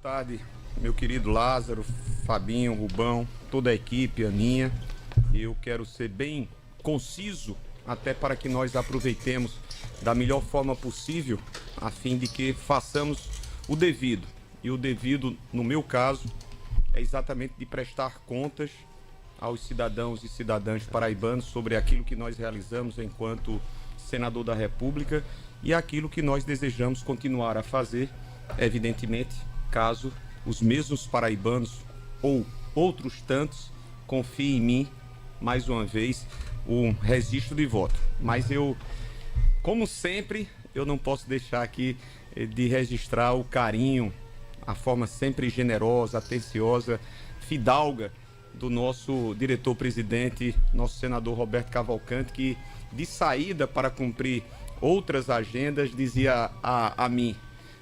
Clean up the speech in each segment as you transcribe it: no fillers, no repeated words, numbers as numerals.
tarde, meu querido Lázaro, Fabinho, Rubão, toda a equipe, Aninha. Eu quero ser bem conciso, até para que nós aproveitemos da melhor forma possível, a fim de que façamos o devido. E o devido, no meu caso, é exatamente de prestar contas aos cidadãos e cidadãs paraibanos sobre aquilo que nós realizamos enquanto senador da República e aquilo que nós desejamos continuar a fazer, evidentemente, caso os mesmos paraibanos ou outros tantos confiem em mim, mais uma vez, um registro de voto. Mas eu, como sempre, eu não posso deixar aqui de registrar o carinho, a forma sempre generosa, atenciosa, fidalga do nosso diretor-presidente, nosso senador Roberto Cavalcante, que de saída para cumprir outras agendas dizia a mim: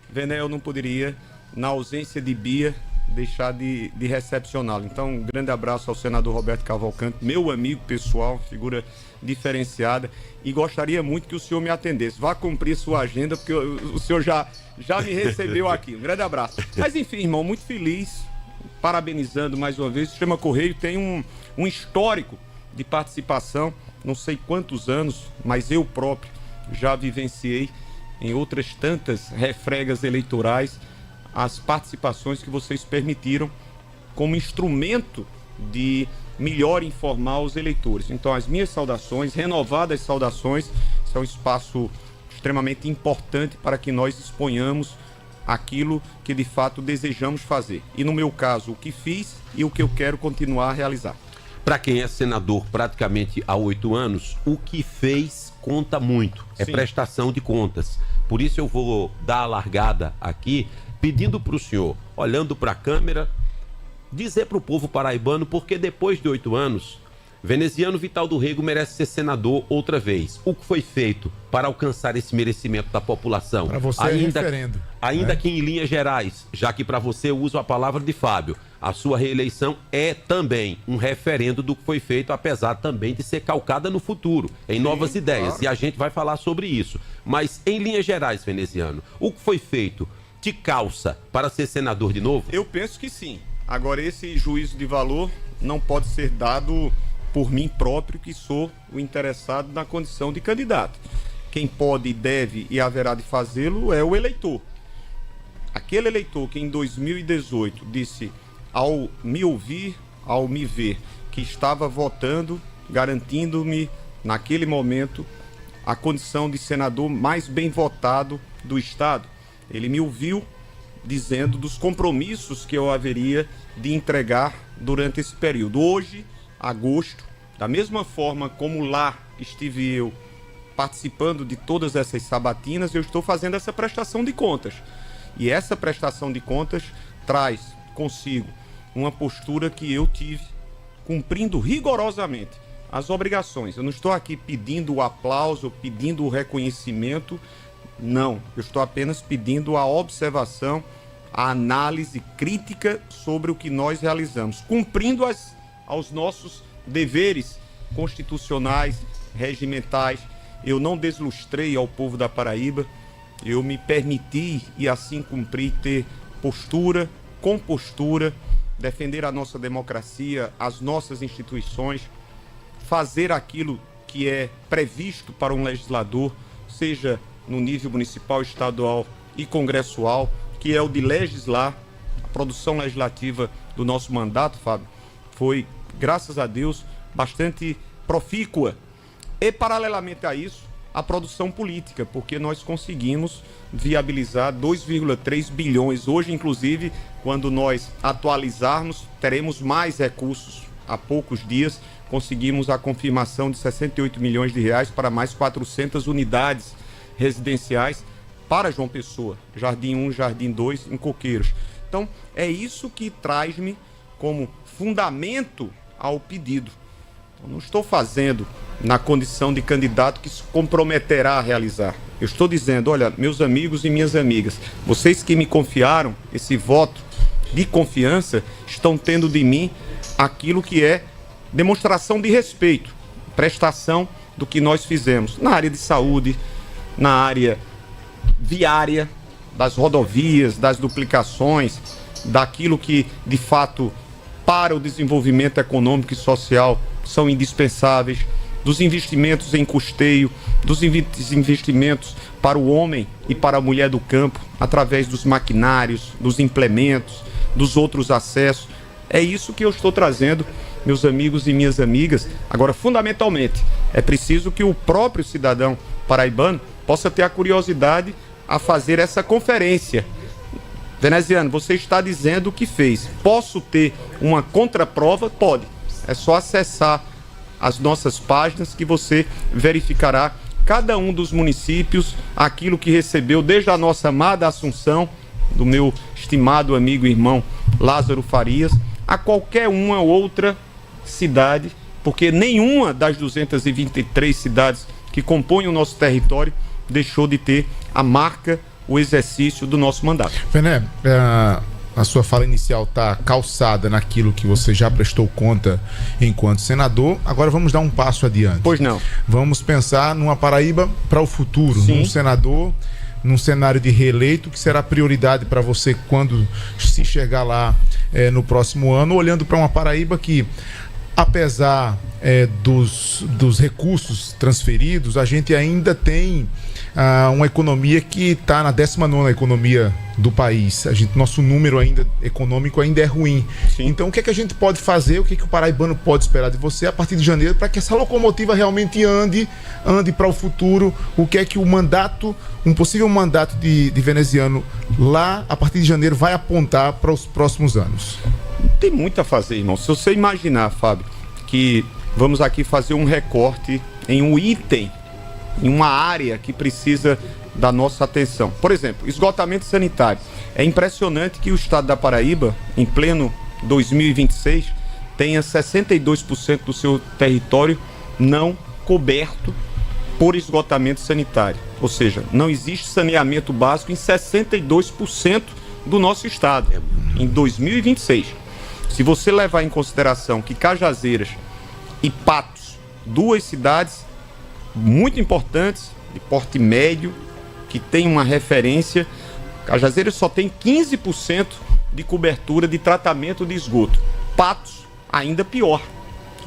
Vené, eu não poderia, na ausência de Bia, deixar de recepcioná-lo. Então, um grande abraço ao senador Roberto Cavalcante, meu amigo pessoal, figura diferenciada, e gostaria muito que o senhor me atendesse. Vá cumprir sua agenda, porque o senhor já me recebeu aqui. Um grande abraço. Mas enfim, irmão, muito feliz, parabenizando mais uma vez. O Sistema Correio tem um histórico de participação, não sei quantos anos, mas eu próprio já vivenciei em outras tantas refregas eleitorais as participações que vocês permitiram como instrumento de melhor informar os eleitores. Então, as minhas saudações, renovadas saudações, isso é um espaço extremamente importante para que nós exponhamos aquilo que de fato desejamos fazer. E no meu caso, o que fiz e o que eu quero continuar a realizar. Para quem é senador praticamente há 8 anos, o que fez conta muito. É Sim. Prestação de contas. Por isso eu vou dar a largada aqui, pedindo para o senhor, olhando para a câmera, dizer para o povo paraibano, porque depois de 8 anos, Veneziano Vital do Rego merece ser senador outra vez. O que foi feito para alcançar esse merecimento da população? Para você ainda, é referendo. Ainda que em linhas gerais, já que para você eu uso a palavra de Fábio, a sua reeleição é também um referendo do que foi feito, apesar também de ser calcada no futuro, em novas ideias. Claro. E a gente vai falar sobre isso. Mas em linhas gerais, Veneziano, o que foi feito te calça para ser senador de novo? Eu penso que sim. Agora, esse juízo de valor não pode ser dado por mim próprio, que sou o interessado na condição de candidato. Quem pode, deve e haverá de fazê-lo é o eleitor. Aquele eleitor que em 2018 disse, ao me ouvir, ao me ver, que estava votando, garantindo-me, naquele momento, a condição de senador mais bem votado do Estado. Ele me ouviu dizendo dos compromissos que eu haveria de entregar durante esse período. Hoje, agosto, da mesma forma como lá estive eu participando de todas essas sabatinas, eu estou fazendo essa prestação de contas. E essa prestação de contas traz consigo uma postura que eu tive cumprindo rigorosamente as obrigações. Eu não estou aqui pedindo o aplauso, pedindo o reconhecimento, não. Eu estou apenas pedindo a observação, a análise crítica sobre o que nós realizamos, cumprindo aos nossos deveres constitucionais, regimentais. Eu não deslustrei ao povo da Paraíba, eu me permiti e assim cumpri ter postura, compostura, defender a nossa democracia, as nossas instituições, fazer aquilo que é previsto para um legislador, seja no nível municipal, estadual e congressual, que é o de legislar. A produção legislativa do nosso mandato, Fábio, foi, graças a Deus, bastante profícua. E, paralelamente a isso, a produção política, porque nós conseguimos viabilizar 2,3 bilhões. Hoje, inclusive, quando nós atualizarmos, teremos mais recursos. Há poucos dias, conseguimos a confirmação de 68 milhões de reais para mais 400 unidades residenciais para João Pessoa, Jardim 1, Jardim 2, em Coqueiros. Então, é isso que traz-me como fundamento ao pedido. Eu não estou fazendo na condição de candidato que se comprometerá a realizar. Eu estou dizendo, olha, meus amigos e minhas amigas, vocês que me confiaram esse voto de confiança, estão tendo de mim aquilo que é demonstração de respeito, prestação do que nós fizemos na área de saúde, na área viária, das rodovias, das duplicações, daquilo que, de fato, para o desenvolvimento econômico e social são indispensáveis, dos investimentos em custeio, dos investimentos para o homem e para a mulher do campo, através dos maquinários, dos implementos, dos outros acessos. É isso que eu estou trazendo, meus amigos e minhas amigas. Agora, fundamentalmente, é preciso que o próprio cidadão paraibano possa ter a curiosidade a fazer essa conferência. Veneziano, você está dizendo o que fez. Posso ter uma contraprova? Pode. É só acessar as nossas páginas que você verificará cada um dos municípios, aquilo que recebeu desde a nossa amada Assunção, do meu estimado amigo e irmão Lázaro Farias, a qualquer uma outra cidade, porque nenhuma das 223 cidades que compõem o nosso território deixou de ter a marca, o exercício do nosso mandato. Vené, a sua fala inicial está calçada naquilo que você já prestou conta enquanto senador. Agora vamos dar um passo adiante. Pois não. Vamos pensar numa Paraíba para o futuro, Sim. Num senador, num cenário de reeleito, que será prioridade para você quando se chegar lá no próximo ano, olhando para uma Paraíba que, apesar dos recursos transferidos, a gente ainda tem uma economia que está na 19ª economia do país. Nosso número econômico ainda é ruim. Sim. Então, o que é que a gente pode fazer, o que é que o paraibano pode esperar de você a partir de janeiro para que essa locomotiva realmente ande para o futuro? O que é que um possível mandato de veneziano lá, a partir de janeiro, vai apontar para os próximos anos? Tem muito a fazer, irmão. Se você imaginar, Fábio, que vamos aqui fazer um recorte em um item, em uma área que precisa da nossa atenção. Por exemplo, esgotamento sanitário. É impressionante que o estado da Paraíba, em pleno 2026, tenha 62% do seu território não coberto por esgotamento sanitário. Ou seja, não existe saneamento básico em 62% do nosso estado, em 2026. Se você levar em consideração que Cajazeiras e Patos, duas cidades muito importantes, de porte médio, que tem uma referência, Cajazeiras só tem 15% de cobertura de tratamento de esgoto. Patos, ainda pior,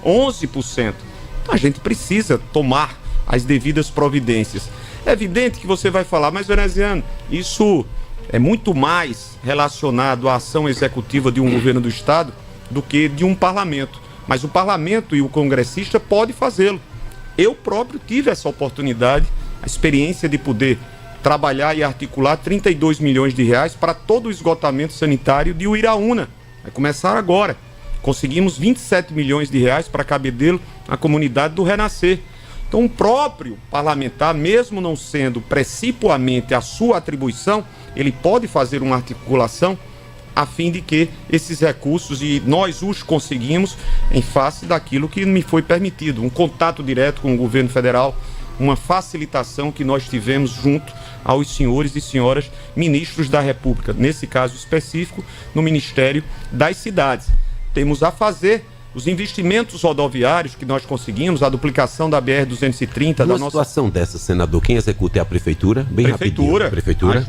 11%. Então a gente precisa tomar as devidas providências. É evidente que você vai falar, mas veneziano, isso é muito mais relacionado à ação executiva de um governo do estado do que de um parlamento. Mas o parlamento e o congressista pode fazê-lo. Eu próprio tive essa oportunidade, a experiência de poder trabalhar e articular 32 milhões de reais para todo o esgotamento sanitário de Uiraúna. Vai começar agora. Conseguimos 27 milhões de reais para Cabedelo, na comunidade do Renascer. Então, o próprio parlamentar, mesmo não sendo precipuamente a sua atribuição, ele pode fazer uma articulação a fim de que esses recursos, e nós os conseguimos em face daquilo que me foi permitido, um contato direto com o governo federal, uma facilitação que nós tivemos junto aos senhores e senhoras ministros da República, nesse caso específico, no Ministério das Cidades. Temos a fazer os investimentos rodoviários que nós conseguimos, a duplicação da BR-230. Numa situação dessa, senador, quem executa é a Prefeitura? Bem Prefeitura. Rapidinho. Prefeitura.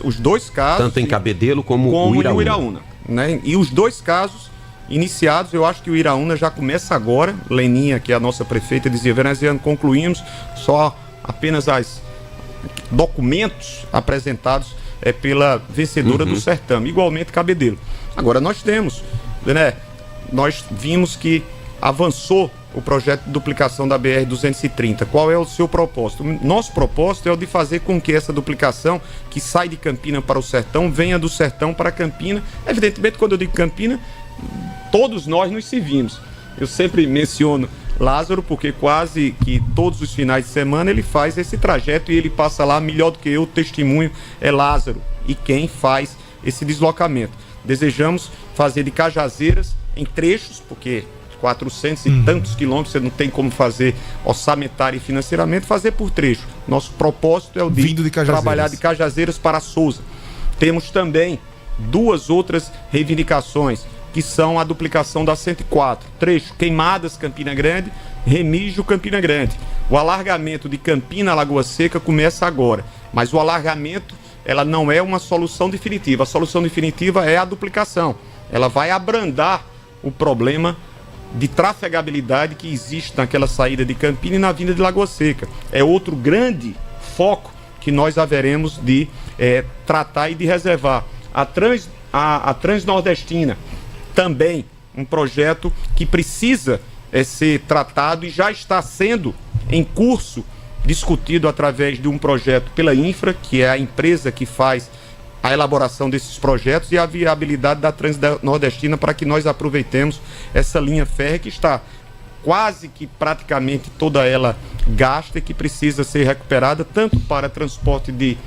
Os dois casos. Tanto em Cabedelo como o Uiraúna. Né? E os dois casos iniciados, eu acho que o Uiraúna já começa agora. Leninha, que é a nossa prefeita, dizia, veneziano, concluímos só apenas os documentos apresentados pela vencedora do certame. Igualmente Cabedelo. Agora nós temos, né? Nós vimos que avançou o projeto de duplicação da BR-230. Qual é o seu propósito? Nosso propósito é o de fazer com que essa duplicação, que sai de Campina para o Sertão, venha do Sertão para Campina. Evidentemente, quando eu digo Campina, todos nós nos servimos. Eu sempre menciono Lázaro, porque quase que todos os finais de semana ele faz esse trajeto e ele passa lá melhor do que eu. O testemunho é Lázaro e quem faz esse deslocamento. Desejamos fazer de Cajazeiras em trechos, porque 400 e tantos quilômetros você não tem como fazer orçamentário e financeiramente, fazer por trecho. Nosso propósito é o de trabalhar de Cajazeiras para Souza. Temos também duas outras reivindicações, que são a duplicação da 104, trecho Queimadas Campina Grande, Remígio Campina Grande. O alargamento de Campina a Lagoa Seca começa agora, mas o alargamento ela não é uma solução definitiva. A solução definitiva é a duplicação. Ela vai abrandar o problema de trafegabilidade que existe naquela saída de Campina e na vinda de Lagoa Seca. É outro grande foco que nós haveremos de tratar e de reservar. A Transnordestina, também um projeto que precisa ser tratado e já está sendo em curso discutido através de um projeto pela Infra, que é a empresa que faz a elaboração desses projetos, e a viabilidade da Transnordestina para que nós aproveitemos essa linha férrea que está quase que praticamente toda ela gasta e que precisa ser recuperada tanto para transporte de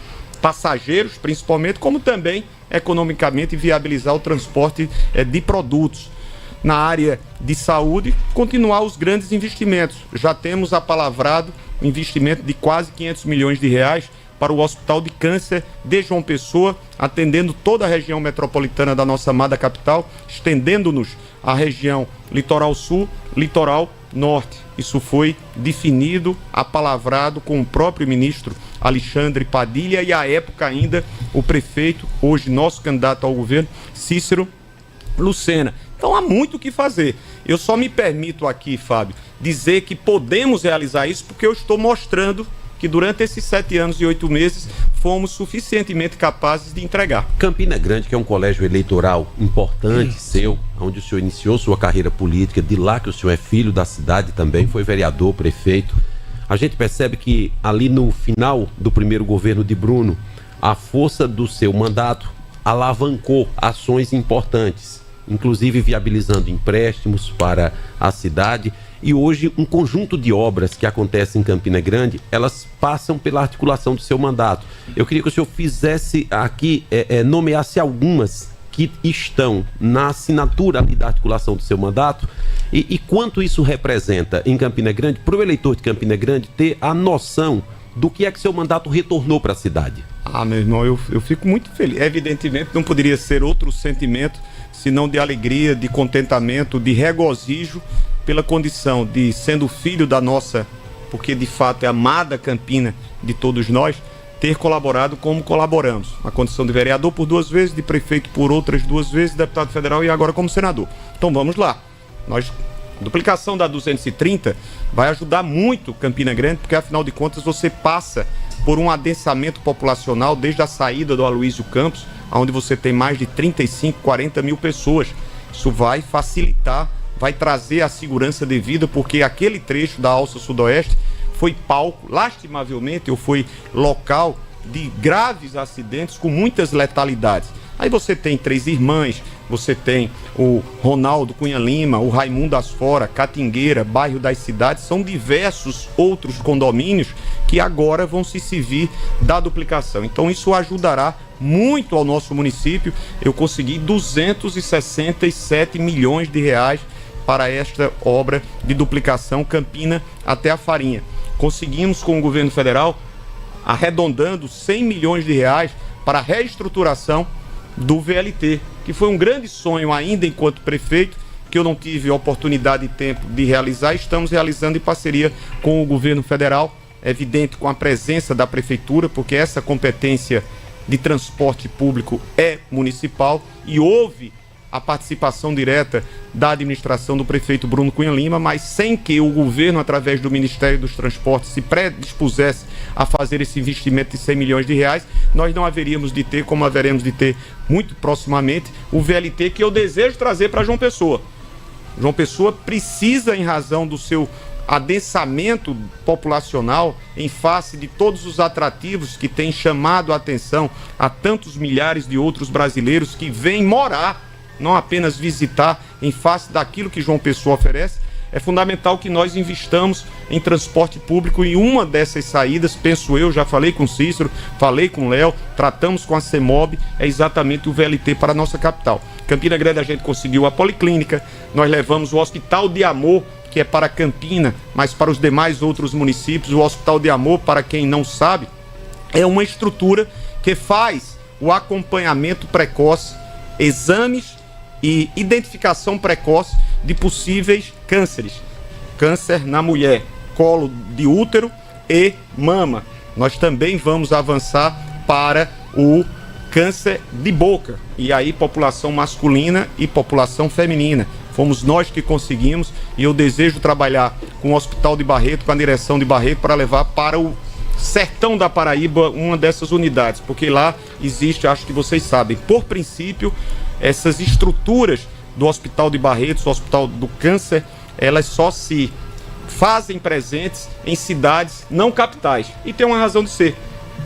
passageiros, principalmente, como também economicamente viabilizar o transporte de produtos. Na área de saúde, continuar os grandes investimentos. Já temos apalavrado um investimento de quase 500 milhões de reais para o Hospital de Câncer de João Pessoa, atendendo toda a região metropolitana da nossa amada capital, estendendo-nos à região Litoral Sul, Litoral Norte. Isso foi definido, apalavrado com o próprio ministro Alexandre Padilha e, à época ainda, o prefeito, hoje nosso candidato ao governo, Cícero Lucena. Então há muito o que fazer. Eu só me permito aqui, Fábio, dizer que podemos realizar isso porque eu estou mostrando que durante esses 7 anos e 8 meses fomos suficientemente capazes de entregar. Campina Grande, que é um colégio eleitoral importante seu, onde o senhor iniciou sua carreira política, de lá que o senhor é filho da cidade também, foi vereador, prefeito. A gente percebe que ali no final do primeiro governo de Bruno, a força do seu mandato alavancou ações importantes, inclusive viabilizando empréstimos para a cidade. E hoje um conjunto de obras que acontecem em Campina Grande, elas passam pela articulação do seu mandato. Eu queria que o senhor fizesse aqui, nomeasse algumas que estão na assinatura ali da articulação do seu mandato e quanto isso representa em Campina Grande, para o eleitor de Campina Grande ter a noção do que é que seu mandato retornou para a cidade. Meu irmão, eu fico muito feliz. Evidentemente não poderia ser outro sentimento senão de alegria, de contentamento, de regozijo pela condição de, sendo filho da nossa, porque de fato é amada Campina de todos nós, ter colaborado como colaboramos. A condição de vereador por 2 vezes, de prefeito por outras 2 vezes, deputado federal e agora como senador. Então vamos lá. A duplicação da 230 vai ajudar muito Campina Grande, porque afinal de contas você passa por um adensamento populacional desde a saída do Aloysio Campos, onde você tem mais de 35, 40 mil pessoas. Isso vai facilitar, vai trazer a segurança devida, porque aquele trecho da Alça Sudoeste foi palco, lastimavelmente, ou foi local de graves acidentes com muitas letalidades. Aí você tem Três Irmãs, você tem o Ronaldo Cunha Lima, o Raimundo Asfora, Catingueira, Bairro das Cidades, são diversos outros condomínios que agora vão se servir da duplicação. Então isso ajudará muito ao nosso município. Eu consegui 267 milhões de reais para esta obra de duplicação Campina até a Farinha. Conseguimos com o governo federal, arredondando 100 milhões de reais para a reestruturação do VLT, que foi um grande sonho ainda enquanto prefeito, que eu não tive oportunidade e tempo de realizar. Estamos realizando em parceria com o governo federal, é evidente com a presença da prefeitura, porque essa competência de transporte público é municipal e houve a participação direta da administração do prefeito Bruno Cunha Lima, mas sem que o governo, através do Ministério dos Transportes, se predispusesse a fazer esse investimento de 100 milhões de reais, nós não haveríamos de ter, como haveremos de ter muito proximamente, o VLT que eu desejo trazer para João Pessoa. João Pessoa precisa, em razão do seu adensamento populacional, em face de todos os atrativos que têm chamado a atenção a tantos milhares de outros brasileiros que vêm morar, não apenas visitar, em face daquilo que João Pessoa oferece. É fundamental que nós investamos em transporte público e uma dessas saídas, penso eu, já falei com o Cícero, falei com o Léo, tratamos com a CEMOB, é exatamente o VLT para a nossa capital. Campina Grande a gente conseguiu a Policlínica, nós levamos o Hospital de Amor, que é para Campina, mas para os demais outros municípios. O Hospital de Amor, para quem não sabe, é uma estrutura que faz o acompanhamento precoce, exames e identificação precoce de possíveis cânceres. Câncer na mulher, colo de útero e mama. Nós também vamos avançar para o câncer de boca, e aí população masculina e população feminina. Fomos nós que conseguimos, e eu desejo trabalhar com o Hospital de Barreto, com a direção de Barreto, para levar para o sertão da Paraíba uma dessas unidades, porque lá existe, acho que vocês sabem, por princípio, essas estruturas do Hospital de Barretos, o Hospital do Câncer, elas só se fazem presentes em cidades não capitais, e tem uma razão de ser,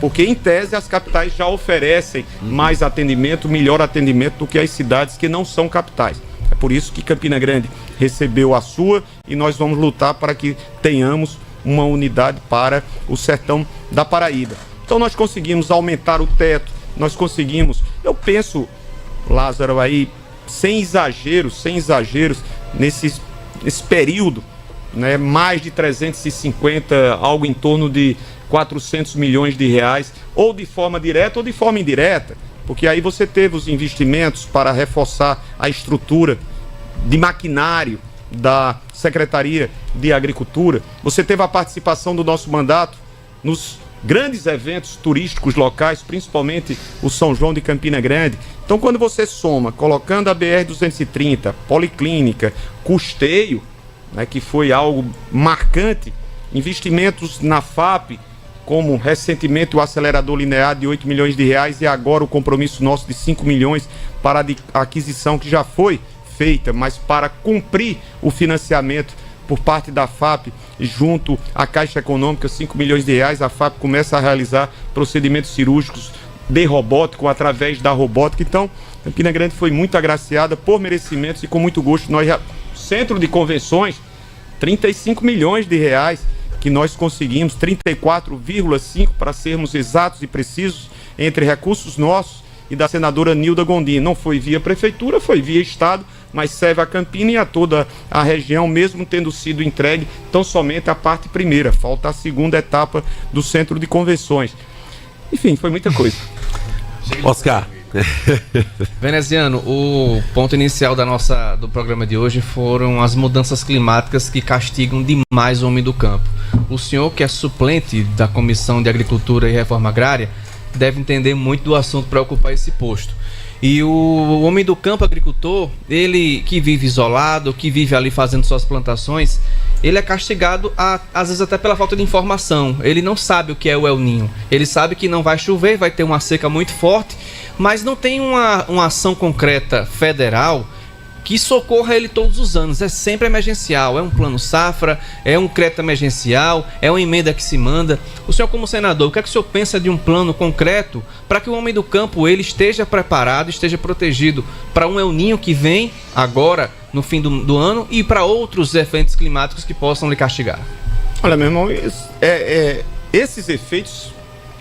porque em tese as capitais já oferecem mais atendimento, melhor atendimento do que as cidades que não são capitais. É por isso que Campina Grande recebeu a sua, e nós vamos lutar para que tenhamos uma unidade para o sertão da Paraíba. Então nós conseguimos aumentar o teto, nós conseguimos, eu penso, Lázaro, aí, sem exageros, nesse período, né, mais de 350, algo em torno de 400 milhões de reais, ou de forma direta ou de forma indireta, porque aí você teve os investimentos para reforçar a estrutura de maquinário da Secretaria de Agricultura, você teve a participação do nosso mandato nos grandes eventos turísticos locais, principalmente o São João de Campina Grande. Então, quando você soma, colocando a BR-230, policlínica, custeio, né, que foi algo marcante, investimentos na FAP, como recentemente o acelerador linear de 8 milhões de reais e agora o compromisso nosso de 5 milhões para a aquisição que já foi feita, mas para cumprir o financiamento por parte da FAP junto à Caixa Econômica, 5 milhões de reais, a FAP começa a realizar procedimentos cirúrgicos de robótico através da robótica. Então, Campina Grande foi muito agraciada por merecimentos e com muito gosto. Nós, Centro de Convenções, 35 milhões de reais que nós conseguimos, 34,5 para sermos exatos e precisos, entre recursos nossos e da senadora Nilda Gondim. Não foi via prefeitura, foi via estado, mas serve a Campina e a toda a região, mesmo tendo sido entregue tão somente a parte primeira. Falta a segunda etapa do Centro de Convenções. Enfim, foi muita coisa. Oscar. Veneziano, o ponto inicial do programa de hoje foram as mudanças climáticas que castigam demais o homem do campo. O senhor, que é suplente da Comissão de Agricultura e Reforma Agrária, deve entender muito do assunto para ocupar esse posto. E o homem do campo, agricultor, ele que vive isolado, que vive ali fazendo suas plantações, ele é castigado, às vezes até pela falta de informação. Ele não sabe o que é o El Niño. Ele sabe que não vai chover, vai ter uma seca muito forte, mas não tem uma ação concreta federal que socorra ele todos os anos. É sempre emergencial, é um plano safra, é um crédito emergencial, é uma emenda que se manda. O senhor, como senador, o que é que o senhor pensa de um plano concreto para que o homem do campo ele esteja preparado, esteja protegido para um El Niño que vem agora no fim do ano e para outros eventos climáticos que possam lhe castigar? Olha, meu irmão, esses efeitos,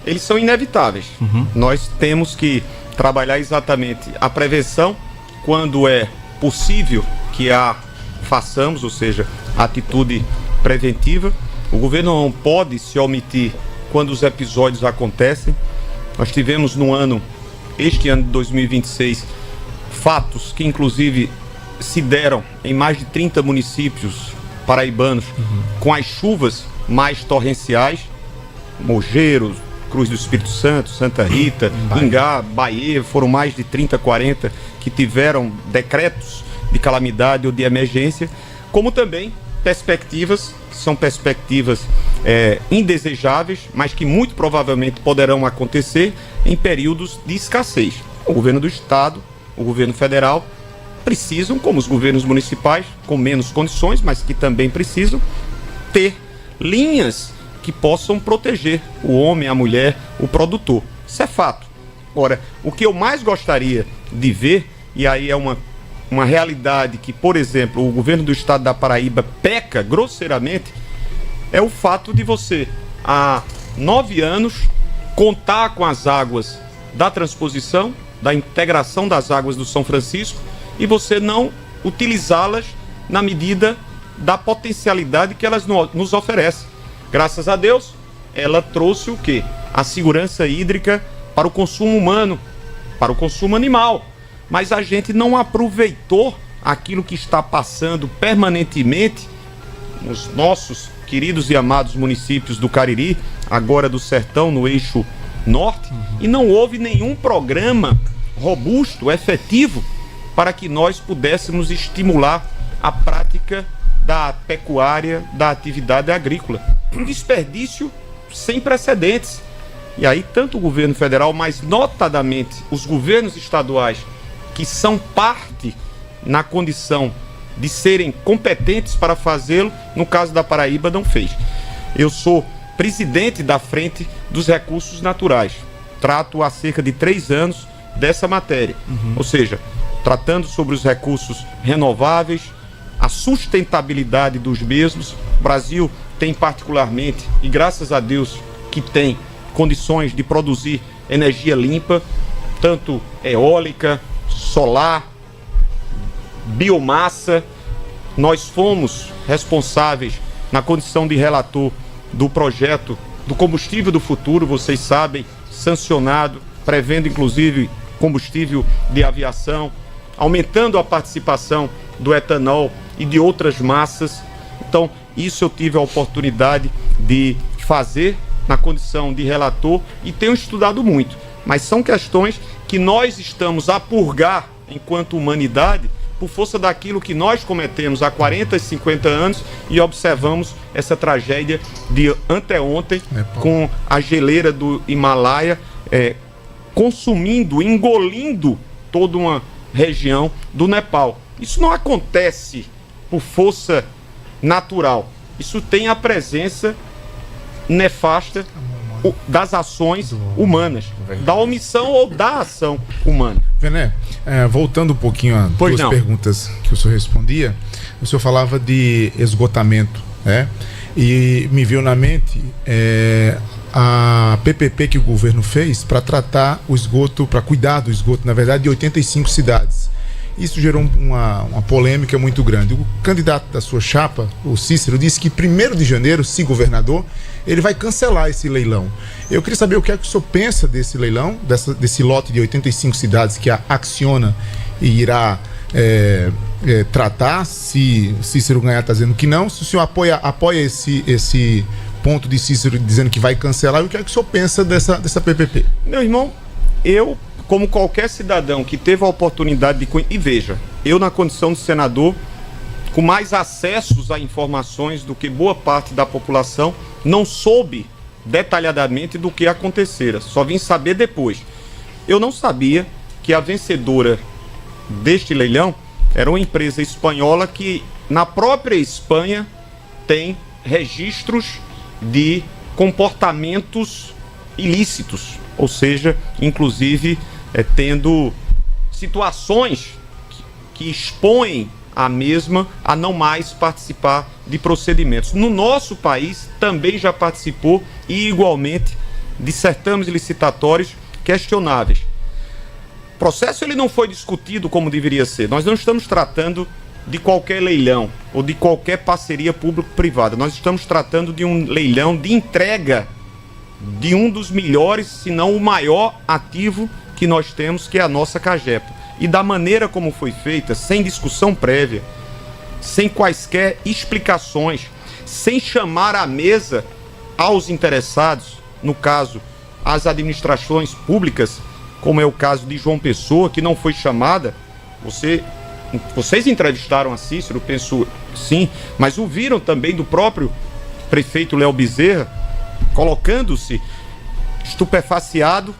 eles são inevitáveis. Nós temos que trabalhar exatamente a prevenção quando é possível que a façamos, ou seja, a atitude preventiva. O governo não pode se omitir quando os episódios acontecem. Nós tivemos este ano de 2026, fatos que inclusive se deram em mais de 30 municípios paraibanos, com as chuvas mais torrenciais, Mogeiro, Cruz do Espírito Santo, Santa Rita, Ingá, Bahia, foram mais de 30, 40 que tiveram decretos de calamidade ou de emergência, como também são perspectivas indesejáveis, mas que muito provavelmente poderão acontecer em períodos de escassez. O governo do estado, o governo federal precisam, como os governos municipais, com menos condições, mas que também precisam ter linhas que possam proteger o homem, a mulher, o produtor. Isso é fato. Agora, o que eu mais gostaria de ver, e aí é uma realidade que, por exemplo, o governo do estado da Paraíba peca grosseiramente, é o fato de você, há 9 anos, contar com as águas da transposição, da integração das águas do São Francisco, e você não utilizá-las na medida da potencialidade que elas nos oferecem. Graças a Deus, ela trouxe o quê? A segurança hídrica para o consumo humano, para o consumo animal. Mas a gente não aproveitou aquilo que está passando permanentemente nos nossos queridos e amados municípios do Cariri, agora do Sertão, no eixo Norte, e não houve nenhum programa robusto, efetivo, para que nós pudéssemos estimular a prática da pecuária, da atividade agrícola. Um desperdício sem precedentes. E aí, tanto o governo federal, mas notadamente os governos estaduais, que são parte na condição de serem competentes para fazê-lo, no caso da Paraíba, não fez. Eu sou presidente da Frente dos Recursos Naturais. Trato há cerca de 3 anos dessa matéria. Ou seja, tratando sobre os recursos renováveis, a sustentabilidade dos mesmos. O Brasil tem particularmente, e graças a Deus que tem condições de produzir energia limpa, tanto eólica, solar, biomassa. Nós fomos responsáveis, na condição de relator do projeto do combustível do futuro, vocês sabem, sancionado, prevendo inclusive combustível de aviação, aumentando a participação do etanol e de outras massas. Então, isso eu tive a oportunidade de fazer na condição de relator e tenho estudado muito. Mas são questões que nós estamos a purgar enquanto humanidade por força daquilo que nós cometemos há 40 e 50 anos e observamos essa tragédia de anteontem com a geleira do Himalaia consumindo, engolindo toda uma região do Nepal. Isso não acontece por força natural. Isso tem a presença nefasta das ações humanas, da omissão ou da ação humana. Vené, voltando um pouquinho a duas perguntas que o senhor respondia, o senhor falava de esgotamento, né? E me veio na mente a PPP que o governo fez para tratar o esgoto, para cuidar do esgoto, na verdade, de 85 cidades. Isso gerou uma polêmica muito grande. O candidato da sua chapa, o Cícero, disse que 1º de janeiro, se governador, ele vai cancelar esse leilão. Eu queria saber o que é que o senhor pensa desse leilão, desse lote de 85 cidades que a Acciona irá tratar. Se Cícero ganhar, está dizendo que não. Se o senhor apoia esse ponto de Cícero dizendo que vai cancelar, o que é que o senhor pensa dessa PPP? Meu irmão, eu, como qualquer cidadão que teve a oportunidade de... E veja, eu na condição de senador, com mais acessos a informações do que boa parte da população, não soube detalhadamente do que acontecera. Só vim saber depois. Eu não sabia que a vencedora deste leilão era uma empresa espanhola que, na própria Espanha, tem registros de comportamentos ilícitos. Ou seja, inclusive tendo situações que expõem a mesma a não mais participar de procedimentos. No nosso país também já participou e igualmente de certames licitatórios questionáveis. O processo ele não foi discutido como deveria ser. Nós não estamos tratando de qualquer leilão ou de qualquer parceria público-privada. Nós estamos tratando de um leilão de entrega de um dos melhores, se não o maior ativo que nós temos, que é a nossa Cagepa. E da maneira como foi feita, sem discussão prévia, sem quaisquer explicações, sem chamar à mesa aos interessados, no caso, as administrações públicas, como é o caso de João Pessoa, que não foi chamada. Vocês entrevistaram a Cícero, penso sim, mas ouviram também do próprio prefeito Léo Bezerra, colocando-se estupefaciado,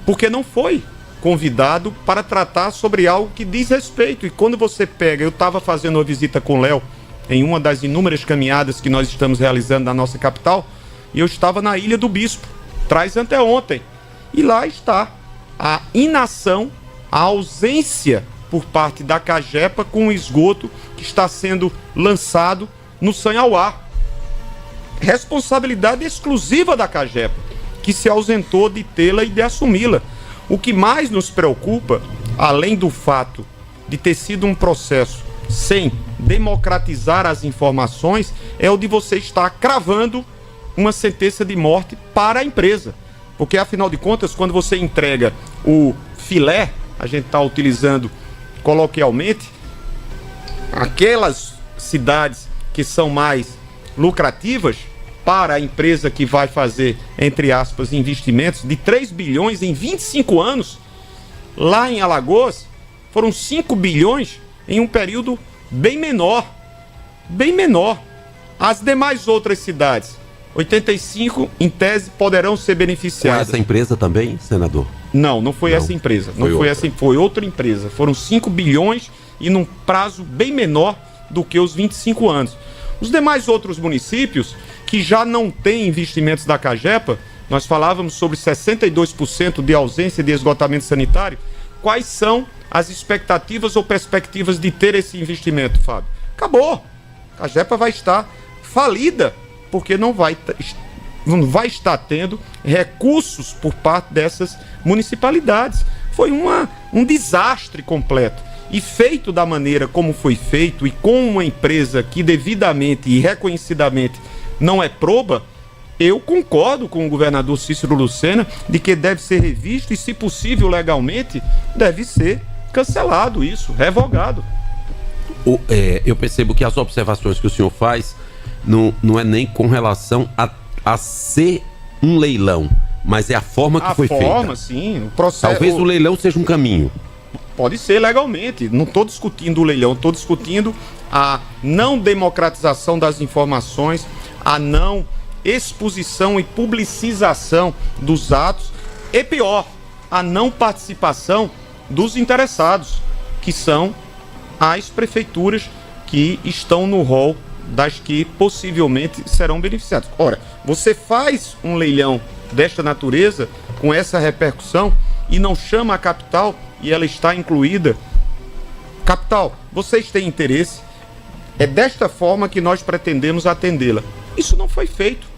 porque não foi convidado para tratar sobre algo que diz respeito. E quando você pega, eu estava fazendo uma visita com o Léo em uma das inúmeras caminhadas que nós estamos realizando na nossa capital, e eu estava na Ilha do Bispo, traz anteontem, e lá está a inação, a ausência por parte da Cagepa com o esgoto que está sendo lançado no Sanhauá. Responsabilidade exclusiva da Cagepa, que se ausentou de tê-la e de assumi-la. O que mais nos preocupa, além do fato de ter sido um processo sem democratizar as informações, é o de você estar cravando uma sentença de morte para a empresa. Porque, afinal de contas, quando você entrega o filé, a gente está utilizando coloquialmente, aquelas cidades que são mais lucrativas, para a empresa que vai fazer, entre aspas, investimentos de 3 bilhões em 25 anos. Lá em Alagoas, foram 5 bilhões em um período bem menor. Bem menor. As demais outras cidades, 85, em tese, poderão ser beneficiadas. Com essa empresa também, senador? Não foi essa empresa. Foi outra empresa. Foram 5 bilhões e num prazo bem menor do que os 25 anos. Os demais outros municípios que já não têm investimentos da CAGEPA, nós falávamos sobre 62% de ausência de esgotamento sanitário. Quais são as expectativas ou perspectivas de ter esse investimento, Fábio? Acabou. A CAGEPA vai estar falida, porque não vai estar tendo recursos por parte dessas municipalidades. Foi um desastre completo. E feito da maneira como foi feito e com uma empresa que devidamente e reconhecidamente não é proba, eu concordo com o governador Cícero Lucena de que deve ser revisto e, se possível, legalmente, deve ser cancelado isso, revogado. Eu percebo que as observações que o senhor faz não é nem com relação a ser um leilão, mas é a forma que foi feita. A forma, sim. O processo... Talvez o leilão seja um caminho. Pode ser legalmente. Não estou discutindo o leilão, estou discutindo a não democratização das informações, a não exposição e publicização dos atos e, pior, a não participação dos interessados, que são as prefeituras que estão no rol das que possivelmente serão beneficiadas. Ora, você faz um leilão desta natureza, com essa repercussão, e não chama a capital, e ela está incluída. Capital, vocês têm interesse? É desta forma que nós pretendemos atendê-la. Isso não foi feito.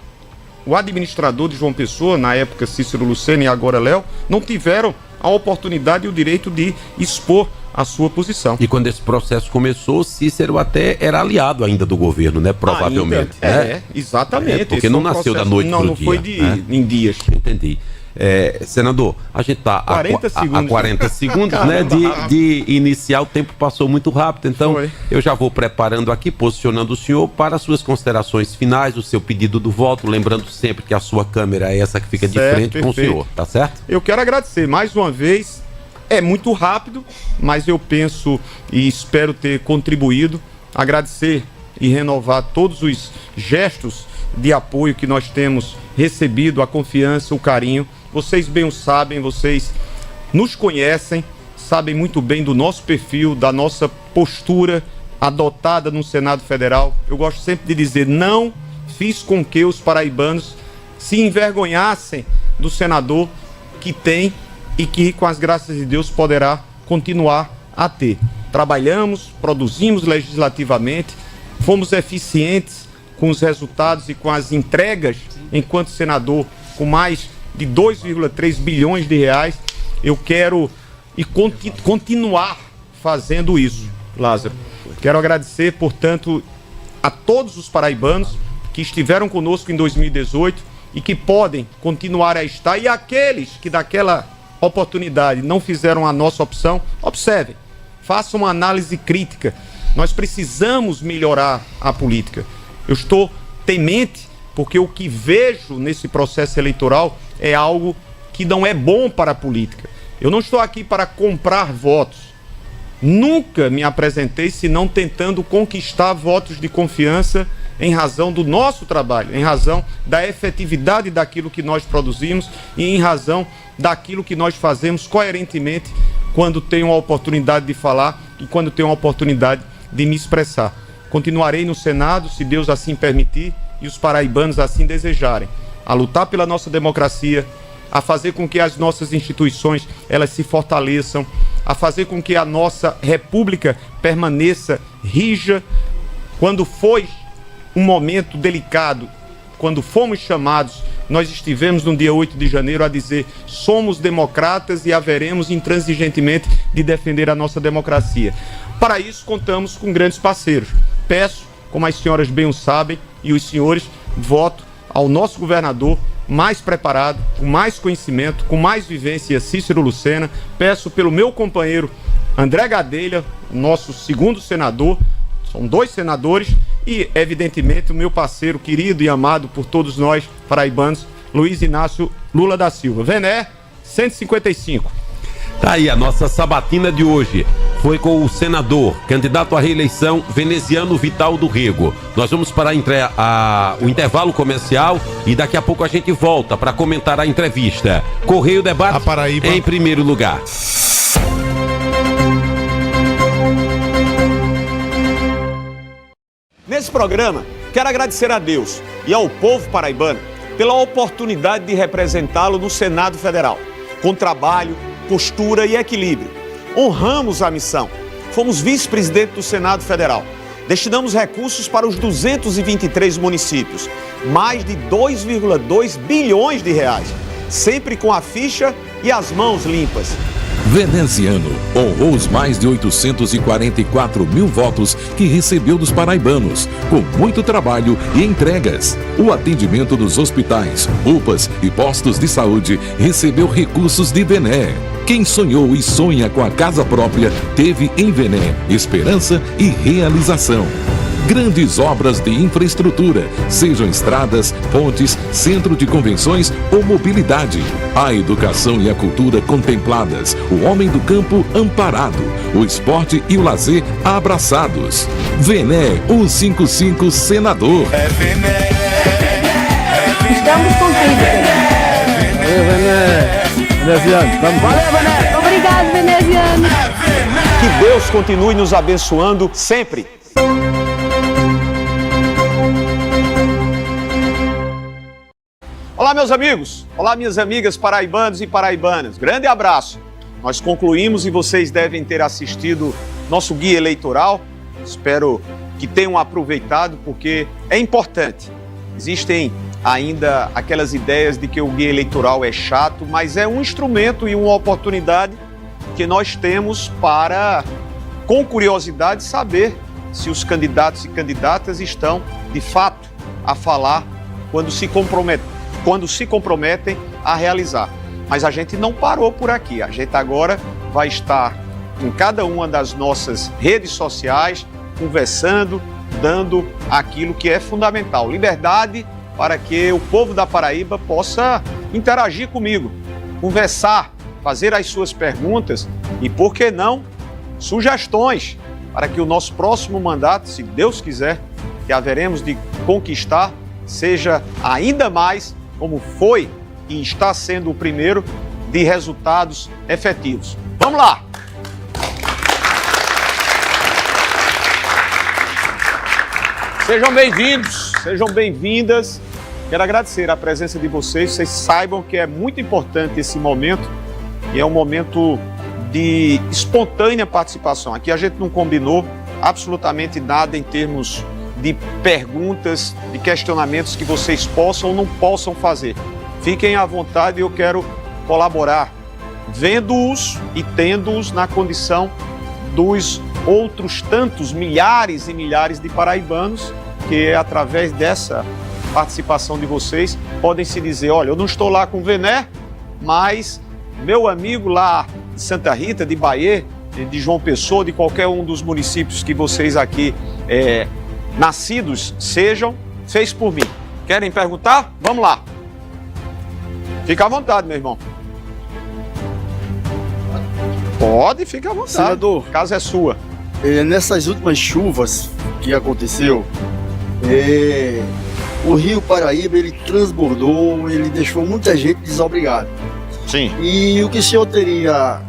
O administrador de João Pessoa, na época Cícero Lucena e agora Léo, não tiveram a oportunidade e o direito de expor a sua posição. E quando esse processo começou, Cícero até era aliado ainda do governo, né? Provavelmente. Exatamente. Porque não nasceu da noite pro dia. Não foi em dias. Entendi. Senador, a gente está a 40 segundos, né, de iniciar. O tempo passou muito rápido, então eu já vou preparando aqui, posicionando o senhor para as suas considerações finais, o seu pedido do voto, lembrando sempre que a sua câmera é essa que fica de frente com o senhor, tá certo? Eu quero agradecer mais uma vez. É muito rápido, mas eu penso e espero ter contribuído, agradecer e renovar todos os gestos de apoio que nós temos recebido, a confiança, o carinho. Vocês bem o sabem, vocês nos conhecem, sabem muito bem do nosso perfil, da nossa postura adotada no Senado Federal. Eu gosto sempre de dizer, não fiz com que os paraibanos se envergonhassem do senador que tem e que, com as graças de Deus, poderá continuar a ter. Trabalhamos, produzimos legislativamente, fomos eficientes com os resultados e com as entregas enquanto senador, com mais de 2,3 bilhões de reais. Eu quero continuar fazendo isso, Lázaro. Quero agradecer, portanto, a todos os paraibanos que estiveram conosco em 2018 e que podem continuar a estar, e aqueles que daquela oportunidade não fizeram a nossa opção, observem, façam uma análise crítica. Nós precisamos melhorar a política. Eu estou temente porque o que vejo nesse processo eleitoral é algo que não é bom para a política. Eu não estou aqui para comprar votos. Nunca me apresentei senão tentando conquistar votos de confiança em razão do nosso trabalho, em razão da efetividade daquilo que nós produzimos e em razão daquilo que nós fazemos coerentemente quando tenho a oportunidade de falar e quando tenho a oportunidade de me expressar. Continuarei no Senado, se Deus assim permitir e os paraibanos assim desejarem, a lutar pela nossa democracia, a fazer com que as nossas instituições elas se fortaleçam, a fazer com que a nossa república permaneça rija. Quando foi um momento delicado, quando fomos chamados, nós estivemos no dia 8 de janeiro a dizer: somos democratas e haveremos intransigentemente de defender a nossa democracia. Para isso contamos com grandes parceiros. Peço, como as senhoras bem o sabem, e os senhores, voto ao nosso governador mais preparado, com mais conhecimento, com mais vivência, Cícero Lucena. Peço pelo meu companheiro André Gadelha, nosso segundo senador, são 2 senadores, e, evidentemente, o meu parceiro querido e amado por todos nós, paraibanos, Luiz Inácio Lula da Silva. Vené, 155. Tá aí a nossa sabatina de hoje. Foi com o senador, candidato à reeleição, veneziano Vital do Rego. Nós vamos para o intervalo comercial e daqui a pouco a gente volta para comentar a entrevista. Correio Debate a Paraíba em primeiro lugar. Nesse programa, quero agradecer a Deus e ao povo paraibano pela oportunidade de representá-lo no Senado Federal, com trabalho, postura e equilíbrio. Honramos a missão. Fomos vice-presidente do Senado Federal. Destinamos recursos para os 223 municípios, mais de 2,2 bilhões de reais, sempre com a ficha e as mãos limpas. Veneziano honrou os mais de 844 mil votos que recebeu dos paraibanos, com muito trabalho e entregas. O atendimento dos hospitais, UPAs e postos de saúde recebeu recursos de Vené. Quem sonhou e sonha com a casa própria teve em Vené esperança e realização. Grandes obras de infraestrutura, sejam estradas, pontes, centro de convenções ou mobilidade. A educação e a cultura contempladas, o homem do campo amparado, o esporte e o lazer abraçados. Vené 155 Senador. É Vené. Estamos contigo, Vené. Valeu, Vené. Veneziano, vamos. Valeu, Vené. Obrigado, Veneziano. Que Deus continue nos abençoando sempre. Olá, meus amigos. Olá, minhas amigas paraibanos e paraibanas. Grande abraço. Nós concluímos e vocês devem ter assistido nosso guia eleitoral. Espero que tenham aproveitado, porque é importante. Existem ainda aquelas ideias de que o guia eleitoral é chato, mas é um instrumento e uma oportunidade que nós temos para, com curiosidade, saber se os candidatos e candidatas estão, de fato, a falar quando se comprometem a realizar. Mas a gente não parou por aqui. A gente agora vai estar em cada uma das nossas redes sociais, conversando, dando aquilo que é fundamental. Liberdade para que o povo da Paraíba possa interagir comigo, conversar, fazer as suas perguntas e, por que não, sugestões para que o nosso próximo mandato, se Deus quiser, que haveremos de conquistar, seja ainda mais como foi e está sendo o primeiro, de resultados efetivos. Vamos lá! Sejam bem-vindos, sejam bem-vindas. Quero agradecer a presença de vocês. Vocês saibam que é muito importante esse momento e é um momento de espontânea participação. Aqui a gente não combinou absolutamente nada em termos de perguntas, de questionamentos que vocês possam ou não possam fazer. Fiquem à vontade, eu quero colaborar, vendo-os e tendo-os na condição dos outros tantos milhares e milhares de paraibanos que, através dessa participação de vocês, podem se dizer: olha, eu não estou lá com o Vené, mas meu amigo lá de Santa Rita, de Bahia, de João Pessoa, de qualquer um dos municípios que vocês aqui nascidos sejam, fez por mim. Querem perguntar? Vamos lá. Fica à vontade, meu irmão. Pode, fica à vontade. Senador, A casa é sua. nessas últimas chuvas que aconteceu, o Rio Paraíba, ele transbordou, ele deixou muita gente desobrigada. Sim. E o que o senhor teria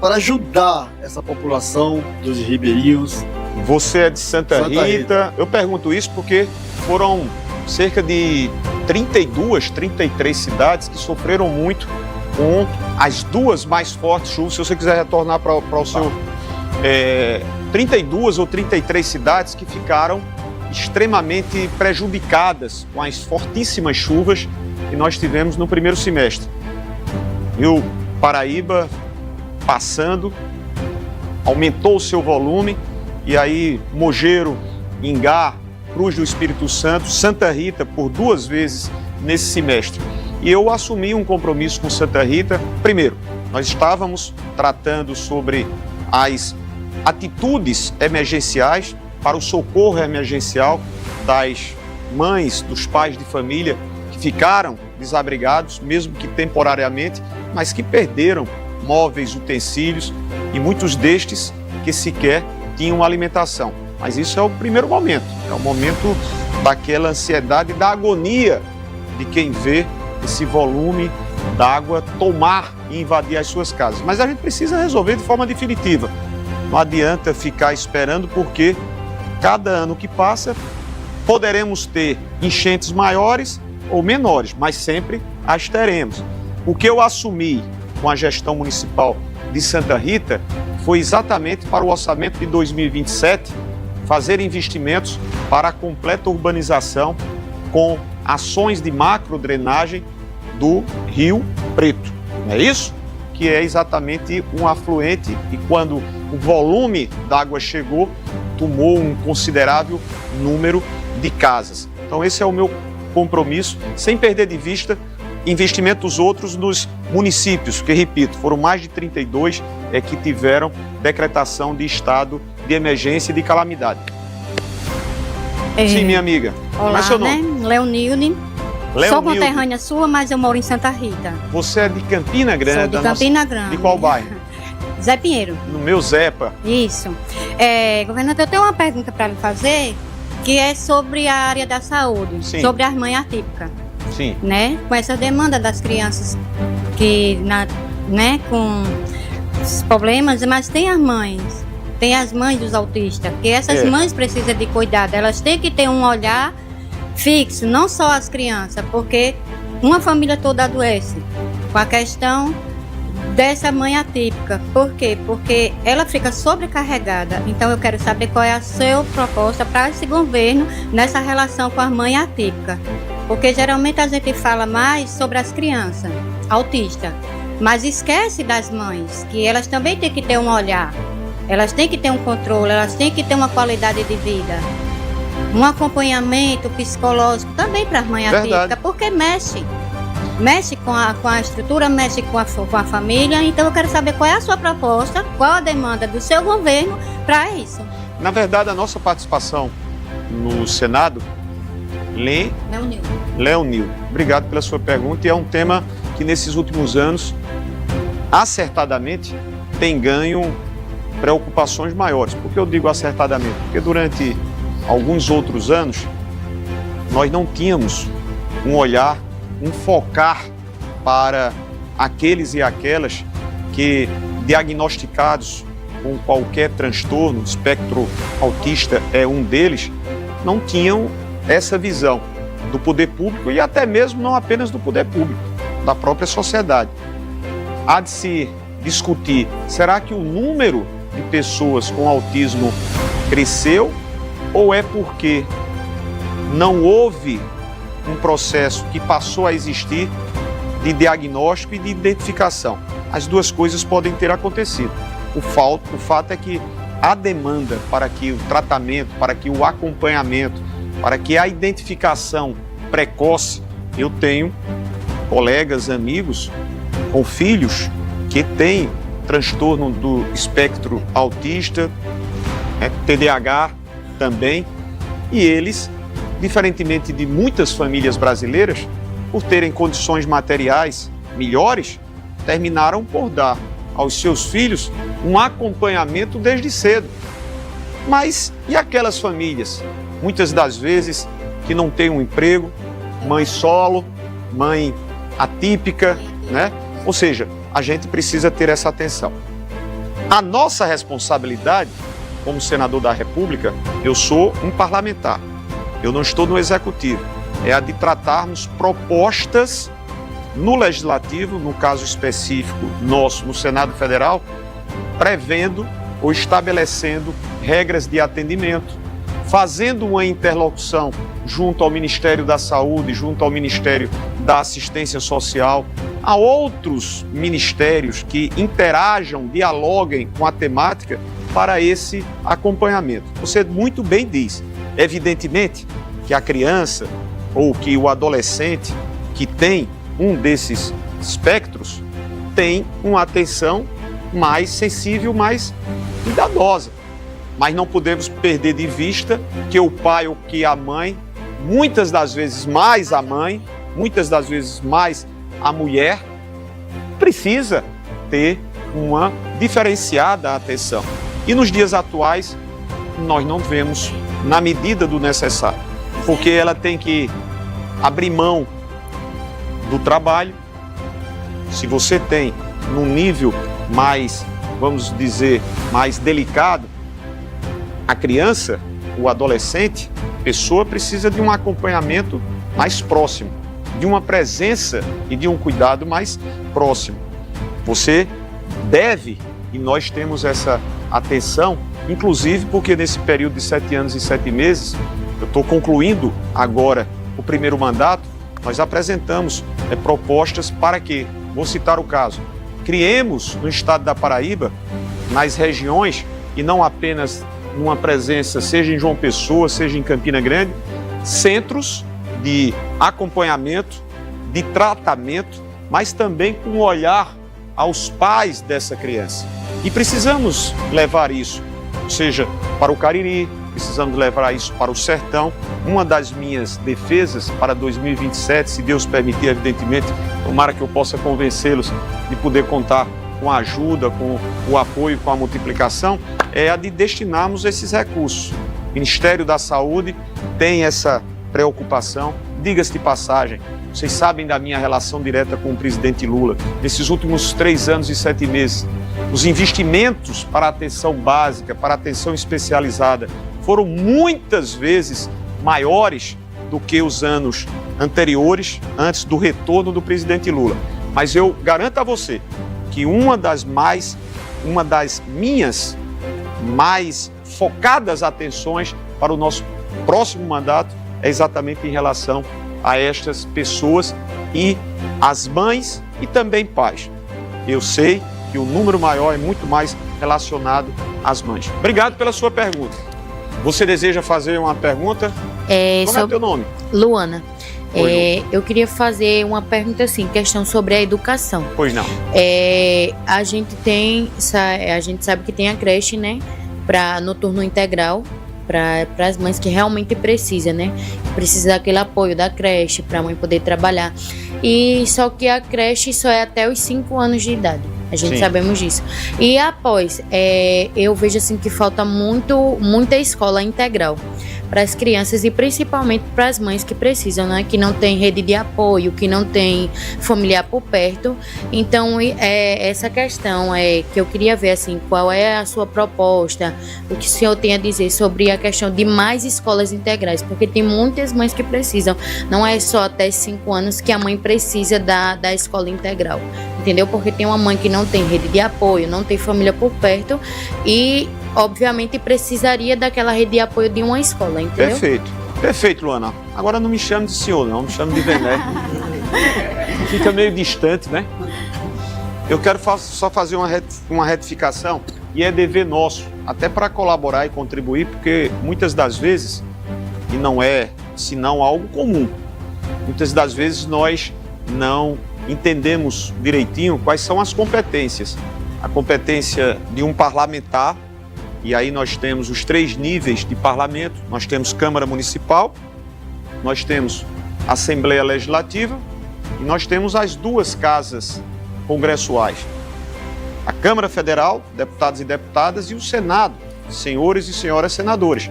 para ajudar essa população dos ribeirinhos? Você é de Santa Rita. Eu pergunto isso porque foram cerca de 32, 33 cidades que sofreram muito com as duas mais fortes chuvas. Se você quiser retornar para o seu... 32 ou 33 cidades que ficaram extremamente prejudicadas com as fortíssimas chuvas que nós tivemos no primeiro semestre. Rio Paraíba passando, aumentou o seu volume, e aí Mogeiro, Ingá, Cruz do Espírito Santo, Santa Rita por 2 vezes nesse semestre. E eu assumi um compromisso com Santa Rita. Primeiro, nós estávamos tratando sobre as atitudes emergenciais para o socorro emergencial das mães, dos pais de família que ficaram desabrigados, mesmo que temporariamente, mas que perderam móveis, utensílios e muitos destes que sequer tinham alimentação. Mas isso é o primeiro momento, é o momento daquela ansiedade, da agonia de quem vê esse volume d'água tomar e invadir as suas casas. Mas a gente precisa resolver de forma definitiva. Não adianta ficar esperando, porque cada ano que passa poderemos ter enchentes maiores ou menores, mas sempre as teremos. O que eu assumi com a gestão municipal de Santa Rita foi exatamente para o orçamento de 2027 fazer investimentos para a completa urbanização com ações de macro-drenagem do Rio Preto. Não é isso? Que é exatamente um afluente e quando o volume da água chegou, tomou um considerável número de casas. Então esse é o meu compromisso, sem perder de vista investimentos outros nos municípios, que, repito, foram mais de 32 que tiveram decretação de estado de emergência e de calamidade. Sim, minha amiga. Olá, Mas seu nome? né? Leonilde. Sou conterrânea sua, mas eu moro em Santa Rita. Você é de Campina Grande? Sou de Campina Grande. De qual bairro? Zé Pinheiro. No meu Zepa. Isso. Governador, eu tenho uma pergunta para lhe fazer, que é sobre a área da saúde, Sim. sobre as mães atípicas. Sim. Né? Com essa demanda das crianças que, né, com os problemas, mas tem as mães dos autistas, que essas mães precisam de cuidado, elas têm que ter um olhar fixo, não só as crianças, porque uma família toda adoece com a questão dessa mãe atípica. Por quê? Porque ela fica sobrecarregada. Então eu quero saber qual é a sua proposta para esse governo nessa relação com a mãe atípica. Porque geralmente a gente fala mais sobre as crianças autistas, mas esquece das mães, que elas também têm que ter um olhar, elas têm que ter um controle, elas têm que ter uma qualidade de vida, um acompanhamento psicológico também para as mães atípicas, porque mexe com a estrutura, mexe com a família. Então eu quero saber qual é a sua proposta, qual a demanda do seu governo para isso. Na verdade, a nossa participação no Senado, Leonil, obrigado pela sua pergunta, e é um tema que nesses últimos anos, acertadamente, tem ganho preocupações maiores. Por que eu digo acertadamente? Porque durante alguns outros anos, nós não tínhamos um olhar, um focar para aqueles e aquelas que, diagnosticados com qualquer transtorno, espectro autista é um deles, não tinham essa visão do poder público e até mesmo não apenas do poder público, da própria sociedade. Há de se discutir, será que o número de pessoas com autismo cresceu ou é porque não houve um processo que passou a existir de diagnóstico e de identificação? As duas coisas podem ter acontecido. O fato é que a demanda para que o tratamento, para que o acompanhamento, para que a identificação precoce, eu tenho colegas, amigos com filhos que têm transtorno do espectro autista, TDAH também, e eles, diferentemente de muitas famílias brasileiras, por terem condições materiais melhores, terminaram por dar aos seus filhos um acompanhamento desde cedo. Mas e aquelas famílias, muitas das vezes, que não têm um emprego, mãe solo, mãe atípica, né? Ou seja, a gente precisa ter essa atenção. A nossa responsabilidade, como senador da República, eu sou um parlamentar, eu não estou no executivo, é a de tratarmos propostas no legislativo, no caso específico nosso, no Senado Federal, prevendo ou estabelecendo regras de atendimento, fazendo uma interlocução junto ao Ministério da Saúde, junto ao Ministério da Assistência Social, a outros ministérios que interajam, dialoguem com a temática para esse acompanhamento. Você muito bem diz, evidentemente que a criança ou que o adolescente que tem um desses espectros tem uma atenção mais sensível, mais cuidadosa. mas não podemos perder de vista que o pai ou que a mãe, muitas das vezes mais a mãe, muitas das vezes mais a mulher, precisa ter uma diferenciada atenção. E nos dias atuais, nós não vemos na medida do necessário, porque ela tem que abrir mão do trabalho. Se você tem num nível mais, vamos dizer, mais delicado, a criança, o adolescente, a pessoa precisa de um acompanhamento mais próximo, de uma presença e de um cuidado mais próximo. Você deve, e nós temos essa atenção, inclusive porque nesse período de 7 anos e 7 meses, eu estou concluindo agora o primeiro mandato, nós apresentamos propostas para que, vou citar o caso, criemos no estado da Paraíba, nas regiões, e não apenas numa presença, seja em João Pessoa, seja em Campina Grande, centros de acompanhamento, de tratamento, mas também com um olhar aos pais dessa criança. E precisamos levar isso, seja para o Cariri, precisamos levar isso para o sertão. Uma das minhas defesas para 2027, se Deus permitir, evidentemente, tomara que eu possa convencê-los de poder contar com a ajuda, com o apoio, com a multiplicação, é a de destinarmos esses recursos. O Ministério da Saúde tem essa preocupação. Diga-se de passagem, vocês sabem da minha relação direta com o presidente Lula. Nesses últimos 3 anos e 7 meses, os investimentos para a atenção básica, para a atenção especializada, foram muitas vezes maiores do que os anos anteriores, antes do retorno do presidente Lula. Mas eu garanto a você que uma das minhas mais focadas atenções para o nosso próximo mandato é exatamente em relação a estas pessoas e as mães e também pais. Eu sei que o número maior é muito mais relacionado às mães. Obrigado pela sua pergunta. Você deseja fazer uma pergunta? Como é o teu nome? Luana. Eu queria fazer uma pergunta assim, questão sobre a educação. Pois não. A gente sabe que tem a creche, né, para noturno integral, para as mães que realmente precisam, né? Precisa daquele apoio da creche para a mãe poder trabalhar. E só que a creche só é até os 5 anos de idade. A gente sabemos disso. E após, eu vejo assim que falta muita escola integral para as crianças e principalmente para as mães que precisam, né? Que não tem rede de apoio, que não tem familiar por perto. Então, essa questão que eu queria ver, assim, qual é a sua proposta, o que o senhor tem a dizer sobre a questão de mais escolas integrais, porque tem muitas mães que precisam, não é só até 5 anos que a mãe precisa da escola integral, entendeu? Porque tem uma mãe que não tem rede de apoio, não tem família por perto e obviamente precisaria daquela rede de apoio de uma escola, entendeu? Perfeito, Luana. Agora não me chame de senhor, não, me chame de Vené. Fica meio distante, né? Eu quero só fazer uma retificação e é dever nosso, até para colaborar e contribuir, porque muitas das vezes, e não é senão algo comum, muitas das vezes nós não entendemos direitinho quais são as competências. A competência de um parlamentar. E aí nós temos os 3 níveis de parlamento, nós temos Câmara Municipal, nós temos Assembleia Legislativa e nós temos as 2 casas congressuais. A Câmara Federal, deputados e deputadas, e o Senado, senhores e senhoras senadores.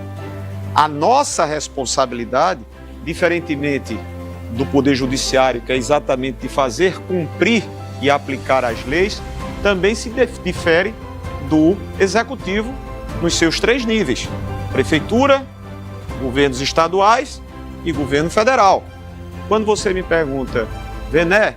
A nossa responsabilidade, diferentemente do Poder Judiciário, que é exatamente de fazer cumprir e aplicar as leis, também se difere do Executivo, nos seus 3 níveis, prefeitura, governos estaduais e governo federal. Quando você me pergunta, Vené,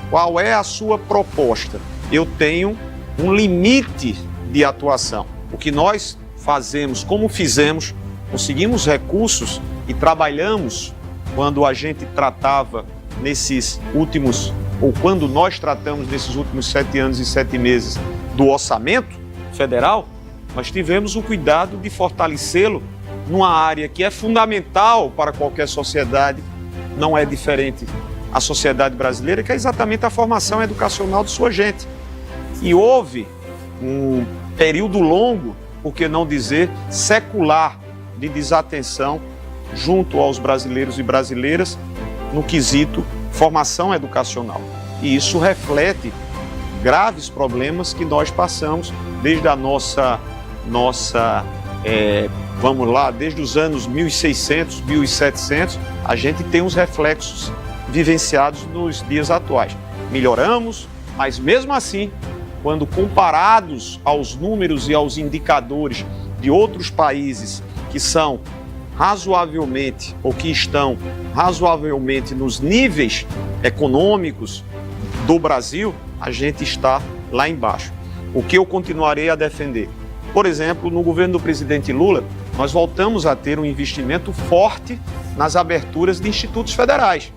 qual é a sua proposta? Eu tenho um limite de atuação. O que nós fazemos, como fizemos, conseguimos recursos e trabalhamos quando a gente tratava nesses últimos, ou quando nós tratamos nesses últimos 7 anos e 7 meses do orçamento federal, nós tivemos o cuidado de fortalecê-lo numa área que é fundamental para qualquer sociedade, não é diferente a sociedade brasileira, que é exatamente a formação educacional de sua gente. E houve um período longo por que não dizer secular, de desatenção junto aos brasileiros e brasileiras no quesito formação educacional. E isso reflete graves problemas que nós passamos desde a vamos lá, desde os anos 1600, 1700, a gente tem os reflexos vivenciados nos dias atuais. Melhoramos, mas mesmo assim, quando comparados aos números e aos indicadores de outros países que são razoavelmente, ou que estão razoavelmente nos níveis econômicos do Brasil, a gente está lá embaixo. O que eu continuarei a defender? Por exemplo, no governo do presidente Lula, nós voltamos a ter um investimento forte nas aberturas de institutos federais.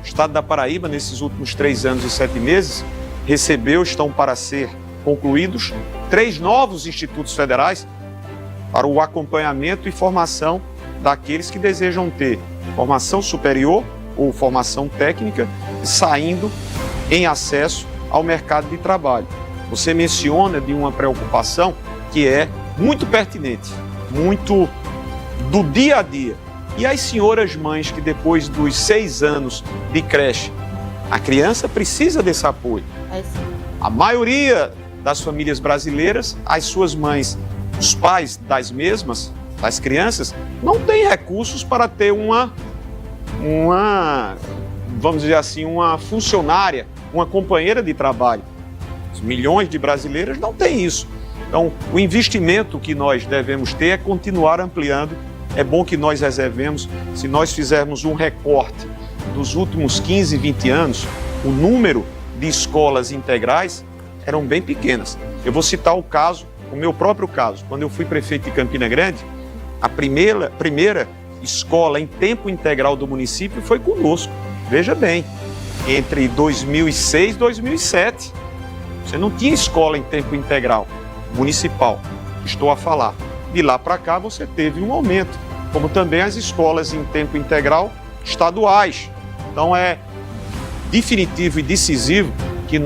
O estado da Paraíba, nesses últimos 3 anos e 7 meses, estão para ser concluídos 3 novos institutos federais para o acompanhamento e formação daqueles que desejam ter formação superior ou formação técnica, saindo em acesso ao mercado de trabalho. Você menciona de uma preocupação que é muito pertinente, muito do dia a dia. E as senhoras mães que depois dos 6 anos de creche, a criança precisa desse apoio. A maioria das famílias brasileiras, as suas mães, os pais das mesmas, das crianças, não têm recursos para ter vamos dizer assim, uma funcionária, uma companheira de trabalho. Os milhões de brasileiras não têm isso. Então, o investimento que nós devemos ter é continuar ampliando. É bom que nós reservemos, se nós fizermos um recorte dos últimos 15, 20 anos, o número de escolas integrais eram bem pequenas. Eu vou citar o meu próprio caso. Quando eu fui prefeito de Campina Grande, a primeira escola em tempo integral do município foi conosco. Veja bem, entre 2006 e 2007, você não tinha escola em tempo integral municipal, estou a falar. De lá para cá você teve um aumento, como também as escolas em tempo integral estaduais. Então é definitivo e decisivo que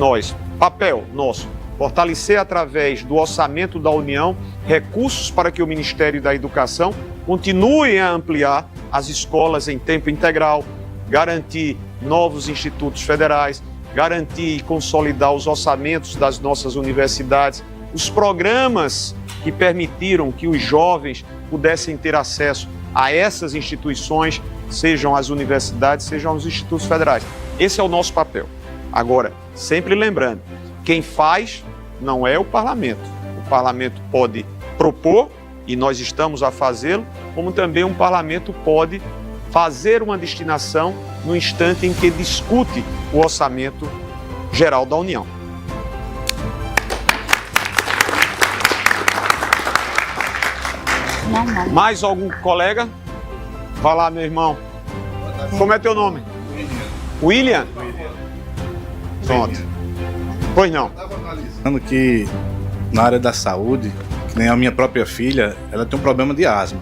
papel nosso, fortalecer através do orçamento da União recursos para que o Ministério da Educação continue a ampliar as escolas em tempo integral, garantir novos institutos federais, garantir e consolidar os orçamentos das nossas universidades, os programas que permitiram que os jovens pudessem ter acesso a essas instituições, sejam as universidades, sejam os institutos federais. Esse é o nosso papel. Agora, sempre lembrando, quem faz não é o parlamento. O parlamento pode propor, e nós estamos a fazê-lo, como também um parlamento pode fazer uma destinação no instante em que discute o orçamento geral da União. Não. Mais algum colega? Vai lá, meu irmão. Como é teu nome? William? Pronto. Pois não. Eu estava analisando que na área da saúde, que nem a minha própria filha, ela tem um problema de asma.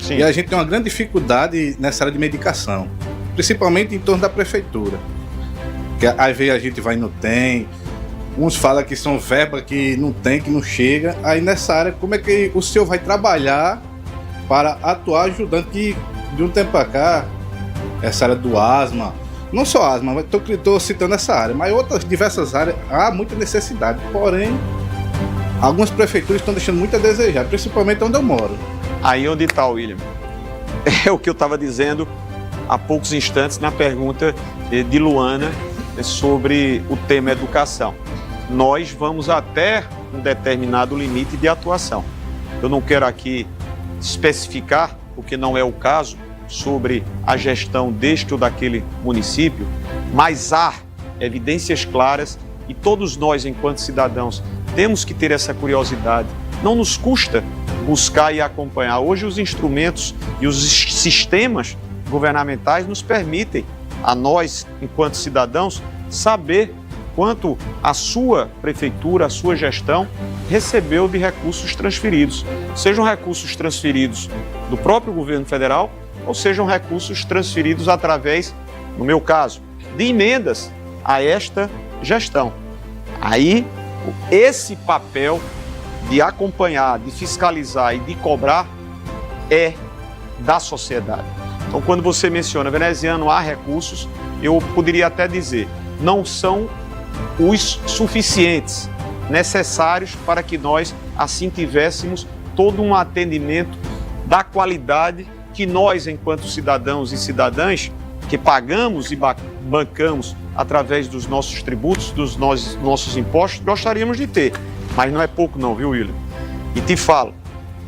Sim. E a gente tem uma grande dificuldade nessa área de medicação, principalmente em torno da prefeitura. Que às vezes a gente vai e não tem, uns falam que são verba que não tem, que não chega. Aí nessa área, como é que o senhor vai trabalhar para atuar ajudando que de um tempo para cá, essa área do asma, não só asma, estou citando essa área, mas outras diversas áreas, há muita necessidade, porém, algumas prefeituras estão deixando muito a desejar, principalmente onde eu moro. Aí onde está, William? É o que eu estava dizendo há poucos instantes na pergunta de Luana sobre o tema educação. Nós vamos até um determinado limite de atuação. Eu não quero aqui especificar, porque não é o caso, sobre a gestão deste ou daquele município, mas há evidências claras e todos nós, enquanto cidadãos, temos que ter essa curiosidade. Não nos custa buscar e acompanhar. Hoje os instrumentos e os sistemas governamentais nos permitem, a nós, enquanto cidadãos, saber quanto a sua prefeitura, a sua gestão, recebeu de recursos transferidos. Sejam recursos transferidos do próprio governo federal ou sejam recursos transferidos através, no meu caso, de emendas a esta gestão. Aí, esse papel de acompanhar, de fiscalizar e de cobrar é da sociedade. Então, quando você menciona, veneziano, há recursos, eu poderia até dizer, não são os suficientes, necessários para que nós, assim, tivéssemos todo um atendimento da qualidade que nós, enquanto cidadãos e cidadãs, que pagamos e bancamos através dos nossos tributos, dos nossos impostos, gostaríamos de ter. Mas não é pouco não, viu, William? E te falo,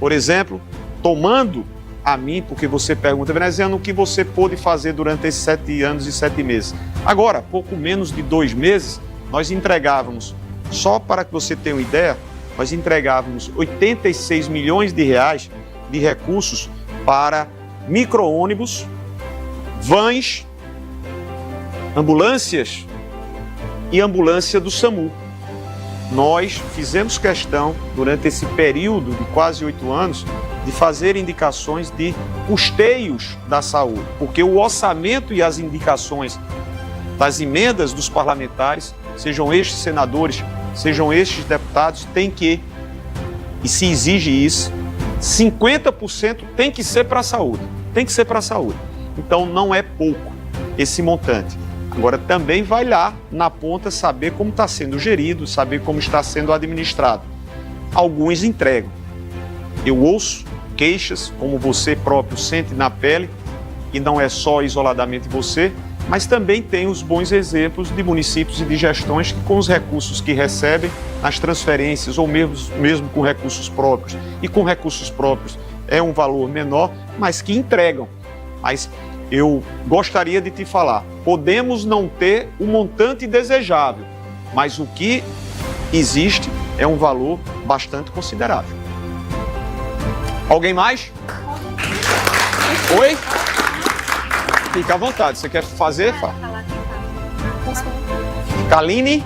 por exemplo, tomando a mim, porque você pergunta, veneziano, o que você pôde fazer durante esses 7 anos e 7 meses? Agora, pouco menos de 2 meses, nós entregávamos, só para que você tenha uma ideia, nós entregávamos 86 milhões de reais de recursos para micro-ônibus, vans, ambulâncias e ambulância do SAMU. Nós fizemos questão, durante esse período de quase 8 anos, de fazer indicações de custeios da saúde, porque o orçamento e as indicações das emendas dos parlamentares, sejam estes senadores, sejam estes deputados, tem que, e se exige isso, 50% tem que ser para a saúde. Tem que ser para a saúde. Então não é pouco esse montante. Agora também vai lá na ponta saber como está sendo gerido, saber como está sendo administrado. Alguns entregam. Eu ouço queixas, como você próprio sente na pele, e não é só isoladamente você, mas também tem os bons exemplos de municípios e de gestões que, com os recursos que recebem, as transferências, ou mesmo com recursos próprios, e com recursos próprios é um valor menor, mas que entregam. Mas eu gostaria de te falar, podemos não ter o montante desejável, mas o que existe é um valor bastante considerável. Alguém mais? Oi? Fica à vontade. Você quer fazer? Kaline?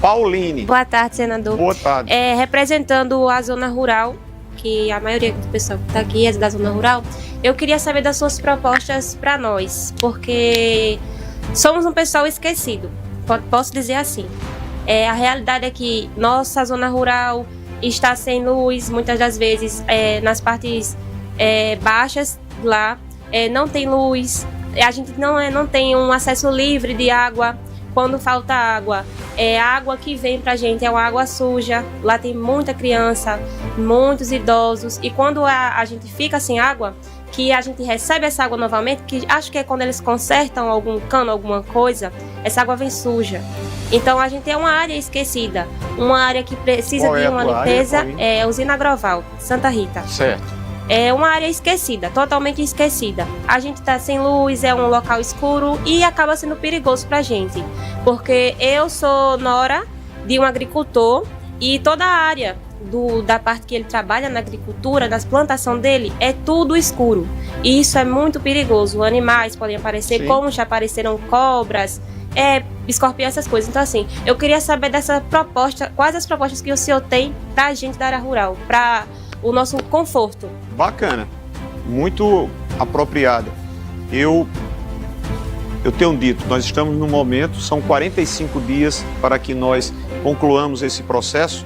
Pauline. Boa tarde, senador. Boa tarde. Representando a zona rural, que a maioria do pessoal que está aqui é da zona rural, eu queria saber das suas propostas para nós, porque somos um pessoal esquecido, posso dizer assim. A realidade é que nossa zona rural está sem luz, muitas das vezes nas partes baixas lá, não tem luz, a gente não tem um acesso livre de água. Quando falta água, a água que vem pra gente é uma água suja, lá tem muita criança, muitos idosos, e quando a gente fica sem água, que a gente recebe essa água novamente, que acho que é quando eles consertam algum cano, alguma coisa, essa água vem suja. Então a gente é uma área esquecida, uma área que precisa de uma limpeza, é a usina Agroval, Santa Rita. Certo. É uma área esquecida, totalmente esquecida. A gente tá sem luz, é um local escuro e acaba sendo perigoso pra gente. Porque eu sou nora de um agricultor e toda a área da parte que ele trabalha na agricultura, nas plantações dele, é tudo escuro. E isso é muito perigoso. Animais podem aparecer, como já apareceram cobras, escorpião, essas coisas. Então assim, eu queria saber dessa proposta, quais as propostas que o senhor tem pra gente da área rural, pra o nosso conforto. Bacana, muito apropriada. Eu tenho dito, nós estamos no momento, são 45 dias para que nós concluamos esse processo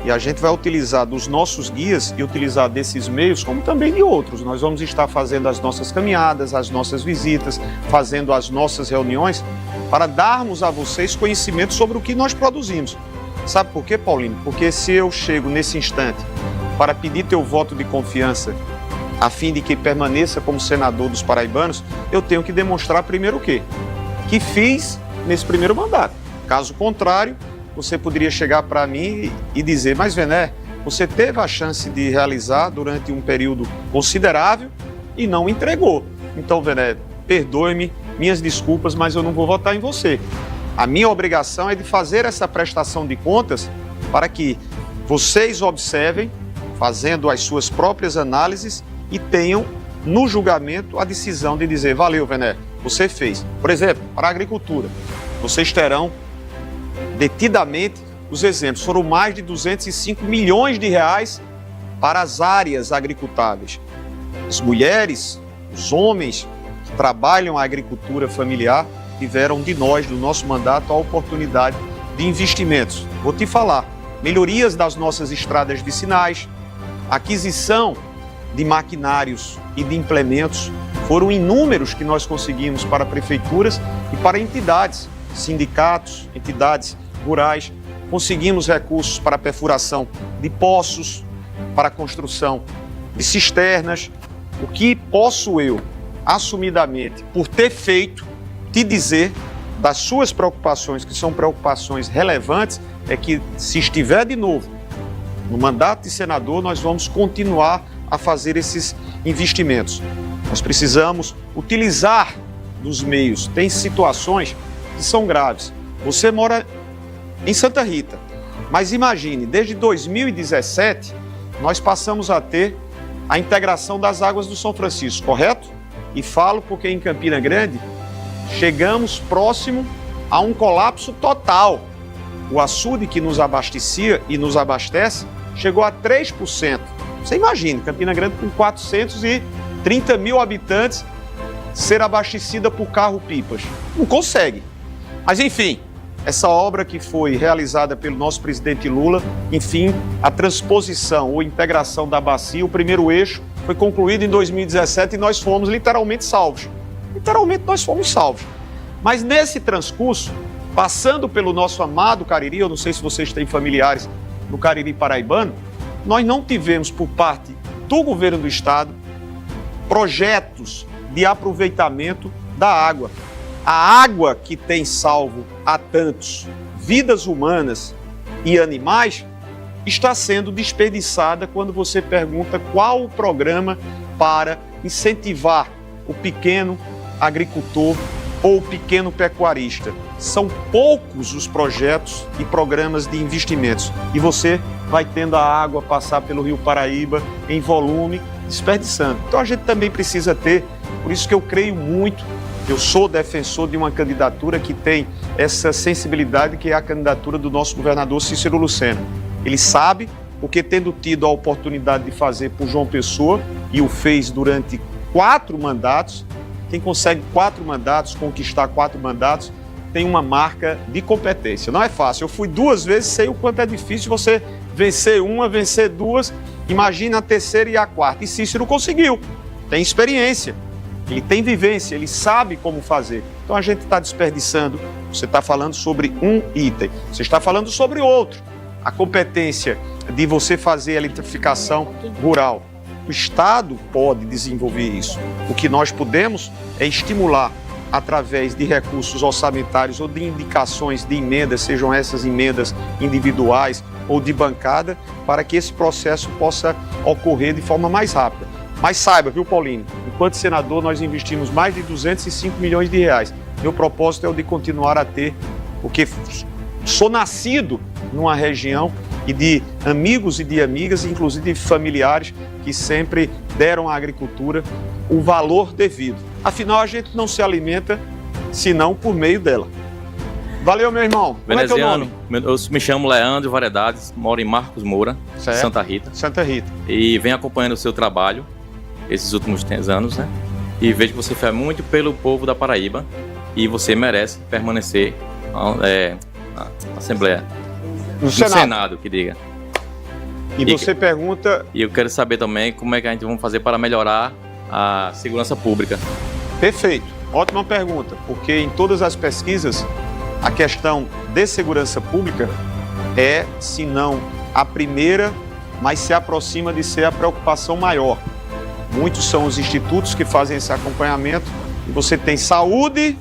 e a gente vai utilizar dos nossos guias e utilizar desses meios, como também de outros. Nós vamos estar fazendo as nossas caminhadas, as nossas visitas, fazendo as nossas reuniões para darmos a vocês conhecimento sobre o que nós produzimos. Sabe por quê, Paulinho? Porque se eu chego nesse instante para pedir teu voto de confiança, a fim de que permaneça como senador dos paraibanos, eu tenho que demonstrar primeiro o quê? Que fiz nesse primeiro mandato. Caso contrário, você poderia chegar para mim e dizer, mas Vené, você teve a chance de realizar durante um período considerável e não entregou. Então, Vené, perdoe-me, minhas desculpas, mas eu não vou votar em você. A minha obrigação é de fazer essa prestação de contas para que vocês observem, fazendo as suas próprias análises e tenham no julgamento a decisão de dizer, valeu, Vené, você fez. Por exemplo, para a agricultura, vocês terão detidamente os exemplos. Foram mais de 205 milhões de reais para as áreas agricultáveis. As mulheres, os homens que trabalham a agricultura familiar tiveram de nós, do nosso mandato, a oportunidade de investimentos. Vou te falar, melhorias das nossas estradas vicinais, aquisição de maquinários e de implementos. Foram inúmeros que nós conseguimos para prefeituras e para entidades, sindicatos, entidades rurais. Conseguimos recursos para a perfuração de poços, para a construção de cisternas. O que posso eu, assumidamente, por ter feito, te dizer das suas preocupações, que são preocupações relevantes, é que se estiver de novo no mandato de senador, nós vamos continuar a fazer esses investimentos. Nós precisamos utilizar dos meios. Tem situações que são graves. Você mora em Santa Rita, mas imagine, desde 2017, nós passamos a ter a integração das águas do São Francisco, correto? E falo porque em Campina Grande chegamos próximo a um colapso total. O açude que nos abastecia e nos abastece chegou a 3%. Você imagina, Campina Grande com 430 mil habitantes ser abastecida por carro-pipas. Não consegue. Mas enfim, essa obra que foi realizada pelo nosso presidente Lula, enfim, a transposição ou integração da bacia, o primeiro eixo, foi concluído em 2017 e nós fomos literalmente salvos. Literalmente nós fomos salvos. Mas nesse transcurso, passando pelo nosso amado Cariri, eu não sei se vocês têm familiares no Cariri paraibano, nós não tivemos por parte do governo do estado projetos de aproveitamento da água. A água que tem salvo a tantos vidas humanas e animais está sendo desperdiçada quando você pergunta qual o programa para incentivar o pequeno agricultor ou o pequeno pecuarista. São poucos os projetos e programas de investimentos e você vai tendo a água passar pelo Rio Paraíba em volume, desperdiçando. Então a gente também precisa ter, por isso que eu creio muito, eu sou defensor de uma candidatura que tem essa sensibilidade, que é a candidatura do nosso governador Cícero Lucena. Ele sabe, porque tendo tido a oportunidade de fazer por João Pessoa, e o fez durante 4 mandatos, quem consegue 4 mandatos, conquistar 4 mandatos, tem uma marca de competência. Não é fácil. Eu fui 2 vezes, sei o quanto é difícil você vencer uma, vencer 2, imagina a terceira e a 4ª. E Cícero conseguiu, tem experiência. Ele tem vivência, ele sabe como fazer. Então a gente está desperdiçando. Você está falando sobre um item, você está falando sobre outro. A competência de você fazer a eletrificação rural. O Estado pode desenvolver isso. O que nós podemos é estimular através de recursos orçamentários ou de indicações de emendas, sejam essas emendas individuais ou de bancada, para que esse processo possa ocorrer de forma mais rápida. Mas saiba, viu, Paulinho, enquanto senador nós investimos mais de 205 milhões de reais. Meu propósito é o de continuar a ter, porque sou nascido numa região e de amigos e de amigas, inclusive de familiares, que sempre deram à agricultura o valor devido. Afinal, a gente não se alimenta senão por meio dela. Valeu, meu irmão. Como é teu nome? Eu me chamo Leandro Variedades, moro em Marcos Moura, certo. Santa Rita. Santa Rita. E venho acompanhando o seu trabalho esses últimos anos, né? E vejo que você faz muito pelo povo da Paraíba e você merece permanecer na Assembleia. No Senado, que diga. E você pergunta... E eu quero saber também como é que a gente vai fazer para melhorar a segurança pública. Perfeito. Ótima pergunta, porque em todas as pesquisas a questão de segurança pública é, se não a primeira, mas se aproxima de ser a preocupação maior. Muitos são os institutos que fazem esse acompanhamento e você tem saúde,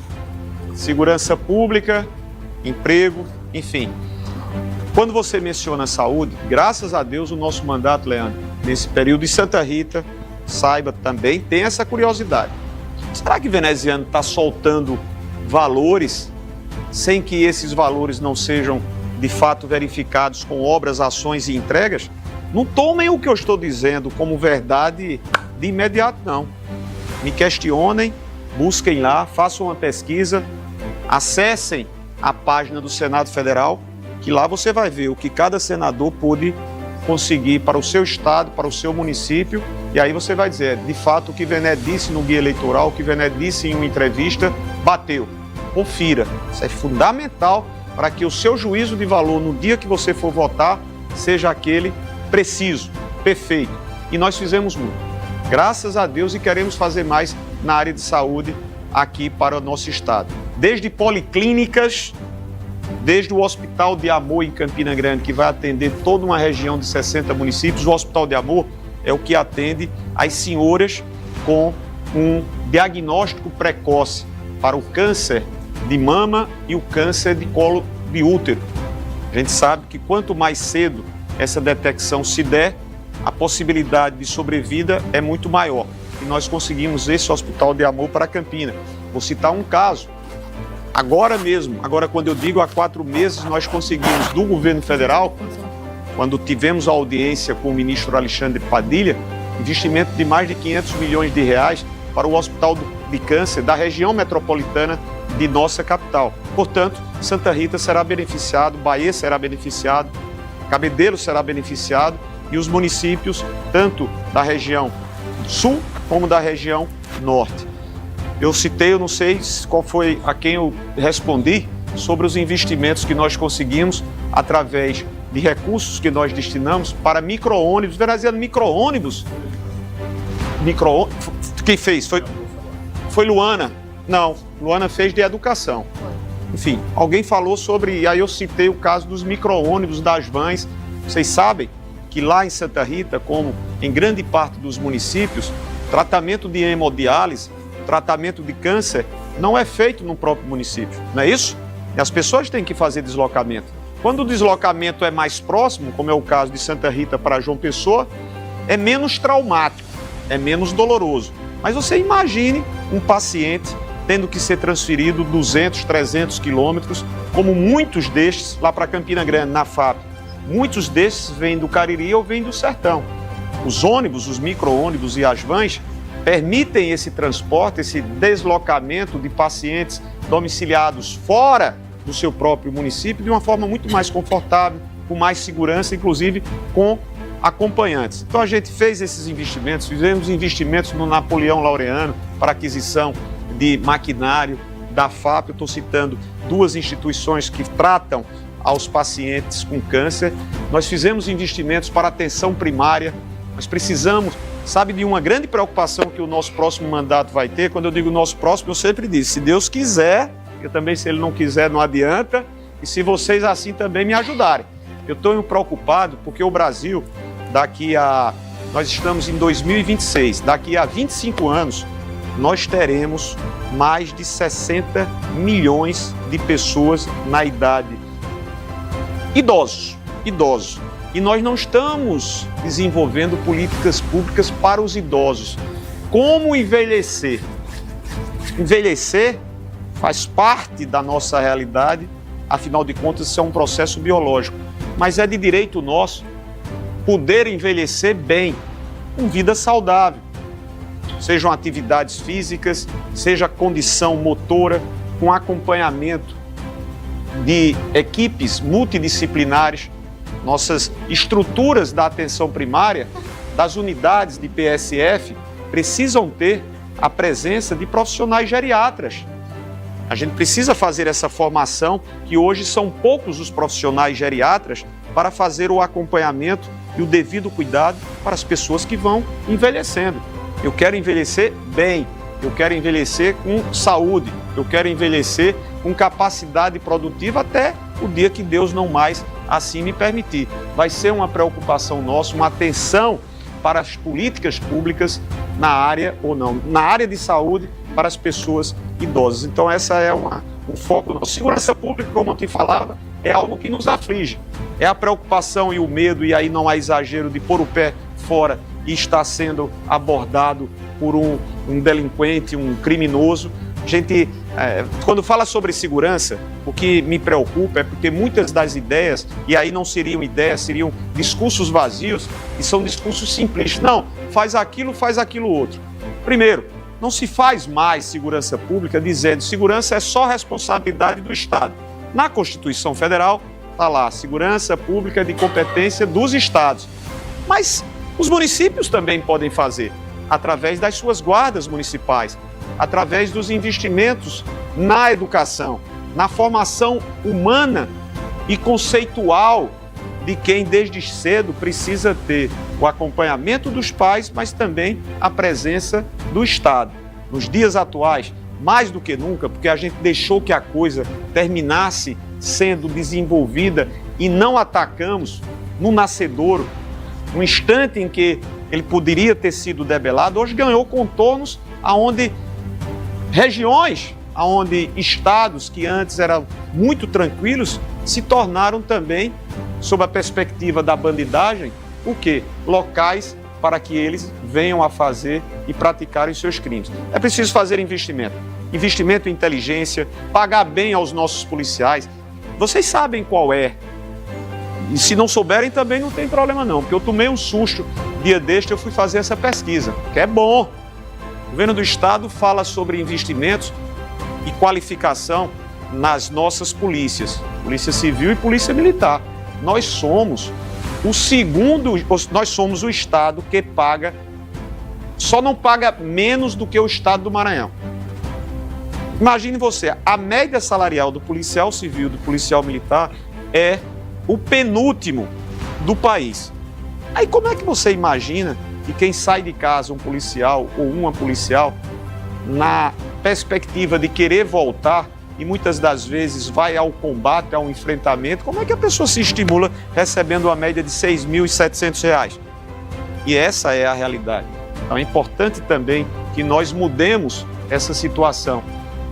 segurança pública, emprego, enfim. Quando você menciona saúde, graças a Deus o nosso mandato, Leandro, nesse período de Santa Rita, saiba também, tem essa curiosidade. Será que Veneziano está soltando valores sem que esses valores não sejam de fato verificados com obras, ações e entregas? Não tomem o que eu estou dizendo como verdade de imediato, não. Me questionem, busquem lá, façam uma pesquisa, acessem a página do Senado Federal, que lá você vai ver o que cada senador pôde conseguir para o seu estado, para o seu município, e aí você vai dizer, de fato, o que Vené disse no guia eleitoral, o que Vené disse em uma entrevista, bateu. Confira. Isso é fundamental para que o seu juízo de valor no dia que você for votar seja aquele preciso, perfeito. E nós fizemos muito. Graças a Deus, e queremos fazer mais na área de saúde aqui para o nosso estado. Desde policlínicas, desde o Hospital de Amor em Campina Grande, que vai atender toda uma região de 60 municípios. O Hospital de Amor é o que atende as senhoras com um diagnóstico precoce para o câncer de mama e o câncer de colo de útero. A gente sabe que quanto mais cedo essa detecção se der, a possibilidade de sobrevida é muito maior. E nós conseguimos esse Hospital de Amor para Campina. Vou citar um caso. Agora mesmo, quando eu digo há 4 meses, nós conseguimos do governo federal, quando tivemos a audiência com o ministro Alexandre Padilha, investimento de mais de 500 milhões de reais para o Hospital de Câncer da região metropolitana de nossa capital. Portanto, Santa Rita será beneficiado, Bahia será beneficiado, Cabedelo será beneficiado e os municípios, tanto da região sul como da região norte. Eu citei, eu não sei qual foi a quem eu respondi, sobre os investimentos que nós conseguimos através de recursos que nós destinamos para micro-ônibus. Veneziano, micro-ônibus? Quem fez? Foi Luana? Não, Luana fez de educação. Enfim, alguém falou sobre, e aí eu citei o caso dos micro-ônibus, das vans. Vocês sabem que lá em Santa Rita, como em grande parte dos municípios, tratamento de hemodiálise, tratamento de câncer, não é feito no próprio município, não é isso? E as pessoas têm que fazer deslocamento. Quando o deslocamento é mais próximo, como é o caso de Santa Rita para João Pessoa, é menos traumático, é menos doloroso. Mas você imagine um paciente tendo que ser transferido 200, 300 quilômetros, como muitos destes lá para Campina Grande, na FAP. Muitos destes vêm do Cariri ou vêm do Sertão. Os ônibus, os micro-ônibus e as vans permitem esse transporte, esse deslocamento de pacientes domiciliados fora do seu próprio município de uma forma muito mais confortável, com mais segurança, inclusive com acompanhantes. Então a gente fez esses investimentos, fizemos investimentos no Napoleão Laureano para aquisição de maquinário da FAP. Eu estou citando 2 instituições que tratam aos pacientes com câncer. Nós fizemos investimentos para atenção primária. Nós precisamos, sabe, de uma grande preocupação que o nosso próximo mandato vai ter. Quando eu digo nosso próximo, eu sempre disse, se Deus quiser, eu também, se Ele não quiser, não adianta, e se vocês assim também me ajudarem. Eu estou preocupado porque o Brasil, nós estamos em 2026, daqui a 25 anos, nós teremos mais de 60 milhões de pessoas na idade idosos. E nós não estamos desenvolvendo políticas públicas para os idosos. Como envelhecer? Envelhecer faz parte da nossa realidade, afinal de contas, isso é um processo biológico. Mas é de direito nosso poder envelhecer bem, com vida saudável. Sejam atividades físicas, seja condição motora, com acompanhamento de equipes multidisciplinares. Nossas estruturas da atenção primária, das unidades de PSF, precisam ter a presença de profissionais geriatras. A gente precisa fazer essa formação, que hoje são poucos os profissionais geriatras para fazer o acompanhamento e o devido cuidado para as pessoas que vão envelhecendo. Eu quero envelhecer bem, eu quero envelhecer com saúde, eu quero envelhecer com capacidade produtiva até o dia que Deus não mais assim me permitir. Vai ser uma preocupação nossa, uma atenção para as políticas públicas na área de saúde para as pessoas idosas. Então essa é um foco nosso. Segurança pública, como eu te falava, é algo que nos aflige. É a preocupação e o medo, e aí não há exagero, de pôr o pé fora e estar sendo abordado por um delinquente, um criminoso. Gente, quando fala sobre segurança, o que me preocupa é porque muitas das ideias, e aí não seriam ideias, seriam discursos vazios, e são discursos simples. Não, faz aquilo outro. Primeiro, não se faz mais segurança pública dizendo segurança é só responsabilidade do Estado. Na Constituição Federal está lá, segurança pública de competência dos estados. Mas os municípios também podem fazer, através das suas guardas municipais, através dos investimentos na educação, na formação humana e conceitual de quem desde cedo precisa ter o acompanhamento dos pais, mas também a presença do Estado. Nos dias atuais, mais do que nunca, porque a gente deixou que a coisa terminasse sendo desenvolvida e não atacamos no nascedouro, no instante em que ele poderia ter sido debelado, hoje ganhou contornos aonde regiões, aonde estados que antes eram muito tranquilos se tornaram também, sob a perspectiva da bandidagem, o quê? Locais para que eles venham a fazer e praticarem seus crimes. É preciso fazer investimento em inteligência, pagar bem aos nossos policiais. Vocês sabem qual é. E se não souberem também não tem problema não, porque eu tomei um susto dia deste, eu fui fazer essa pesquisa, que é bom. O governo do estado fala sobre investimentos e qualificação nas nossas polícias, Polícia Civil e Polícia Militar. Nós somos o estado que paga, só não paga menos do que o estado do Maranhão. Imagine você, a média salarial do policial civil, do policial militar é o penúltimo do país. Aí como é que você imagina que quem sai de casa, um policial ou uma policial, na perspectiva de querer voltar e muitas das vezes vai ao combate, ao enfrentamento, como é que a pessoa se estimula recebendo uma média de R$ 6.700? E essa é a realidade. Então é importante também que nós mudemos essa situação.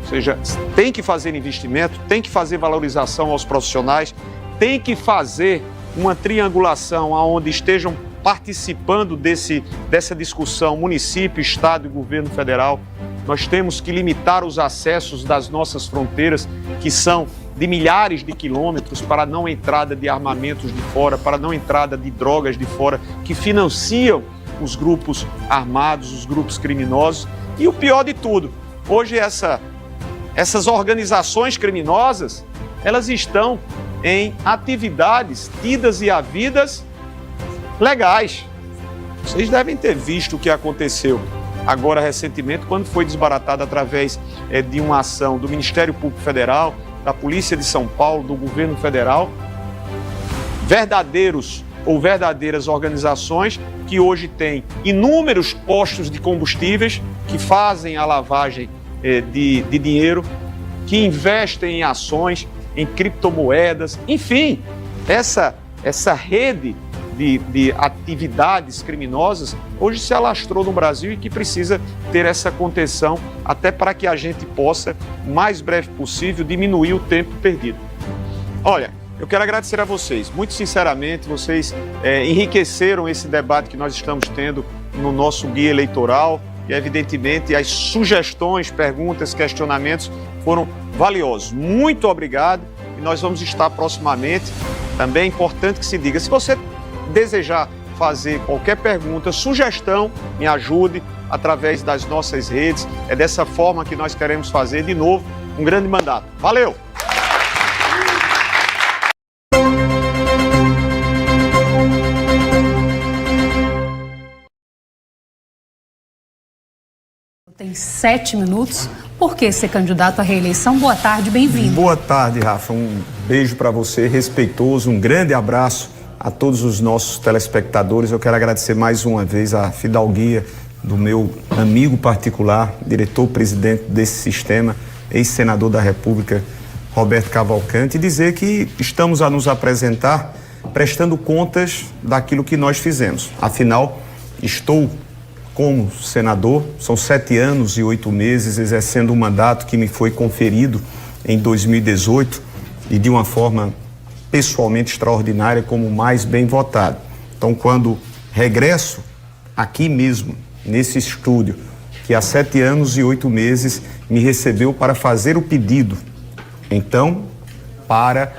Ou seja, tem que fazer investimento, tem que fazer valorização aos profissionais, tem que fazer uma triangulação onde estejam participando dessa discussão município, estado e governo federal. Nós temos que limitar os acessos das nossas fronteiras, que são de milhares de quilômetros, para não entrada de armamentos de fora, para não entrada de drogas de fora, que financiam os grupos armados, os grupos criminosos. E o pior de tudo, hoje essas organizações criminosas, elas estão em atividades tidas e havidas legais. Vocês devem ter visto o que aconteceu agora recentemente, quando foi desbaratado através de uma ação do Ministério Público Federal, da Polícia de São Paulo, do Governo Federal, verdadeiros ou verdadeiras organizações que hoje têm inúmeros postos de combustíveis, que fazem a lavagem de dinheiro, que investem em ações, em criptomoedas, enfim, essa rede de atividades criminosas hoje se alastrou no Brasil e que precisa ter essa contenção até para que a gente possa, o mais breve possível, diminuir o tempo perdido. Olha, eu quero agradecer a vocês, muito sinceramente, vocês enriqueceram esse debate que nós estamos tendo no nosso guia eleitoral e, evidentemente, as sugestões, perguntas, questionamentos foram valiosos. Muito obrigado e nós vamos estar proximamente. Também é importante que se diga, se você desejar fazer qualquer pergunta, sugestão, me ajude através das nossas redes. É dessa forma que nós queremos fazer, de novo, um grande mandato. Valeu! Tem 7 minutos. Por que ser candidato à reeleição? Boa tarde, bem-vindo. Boa tarde, Rafa. Um beijo para você, respeitoso, um grande abraço a todos os nossos telespectadores. Eu quero agradecer mais uma vez a fidalguia do meu amigo particular, diretor-presidente desse sistema, ex-senador da República, Roberto Cavalcante, e dizer que estamos a nos apresentar prestando contas daquilo que nós fizemos. Afinal, estou como senador, são 7 anos e 8 meses exercendo um mandato que me foi conferido em 2018 e de uma forma pessoalmente extraordinária como mais bem votado. Então, quando regresso aqui mesmo, nesse estúdio, que há 7 anos e 8 meses me recebeu para fazer o pedido, então, para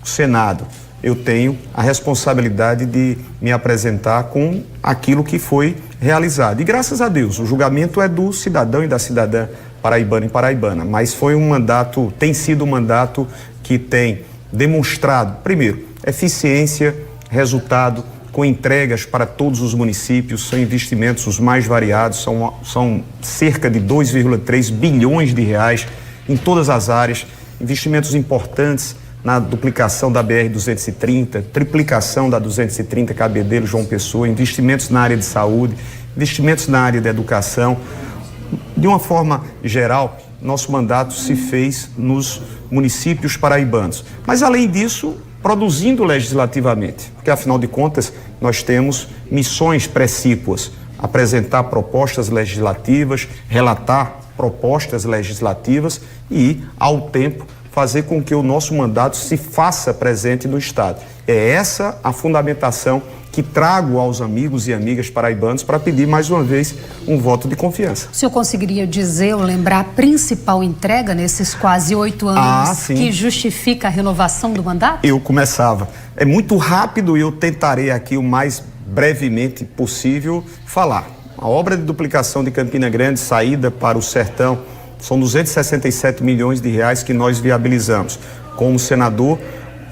o Senado, eu tenho a responsabilidade de me apresentar com aquilo que foi realizado. E graças a Deus, o julgamento é do cidadão e da cidadã paraibano e paraibana, mas foi um mandato, tem sido um mandato que tem demonstrado, primeiro, eficiência, resultado, com entregas para todos os municípios, são investimentos os mais variados, são cerca de 2,3 bilhões de reais em todas as áreas, investimentos importantes na duplicação da BR-230, triplicação da 230 Cabedelo João Pessoa, investimentos na área de saúde, investimentos na área da educação. De uma forma geral, nosso mandato se fez nos municípios paraibanos. Mas, além disso, produzindo legislativamente, porque, afinal de contas, nós temos missões precípuas: apresentar propostas legislativas, relatar propostas legislativas e, ao tempo, fazer com que o nosso mandato se faça presente no Estado. É essa a fundamentação que trago aos amigos e amigas paraibanos para pedir mais uma vez um voto de confiança. O senhor conseguiria dizer ou lembrar a principal entrega nesses quase 8 anos que justifica a renovação do mandato? Eu começava. É muito rápido e eu tentarei aqui o mais brevemente possível falar. A obra de duplicação de Campina Grande, saída para o Sertão, são 267 milhões de reais que nós viabilizamos. Como senador,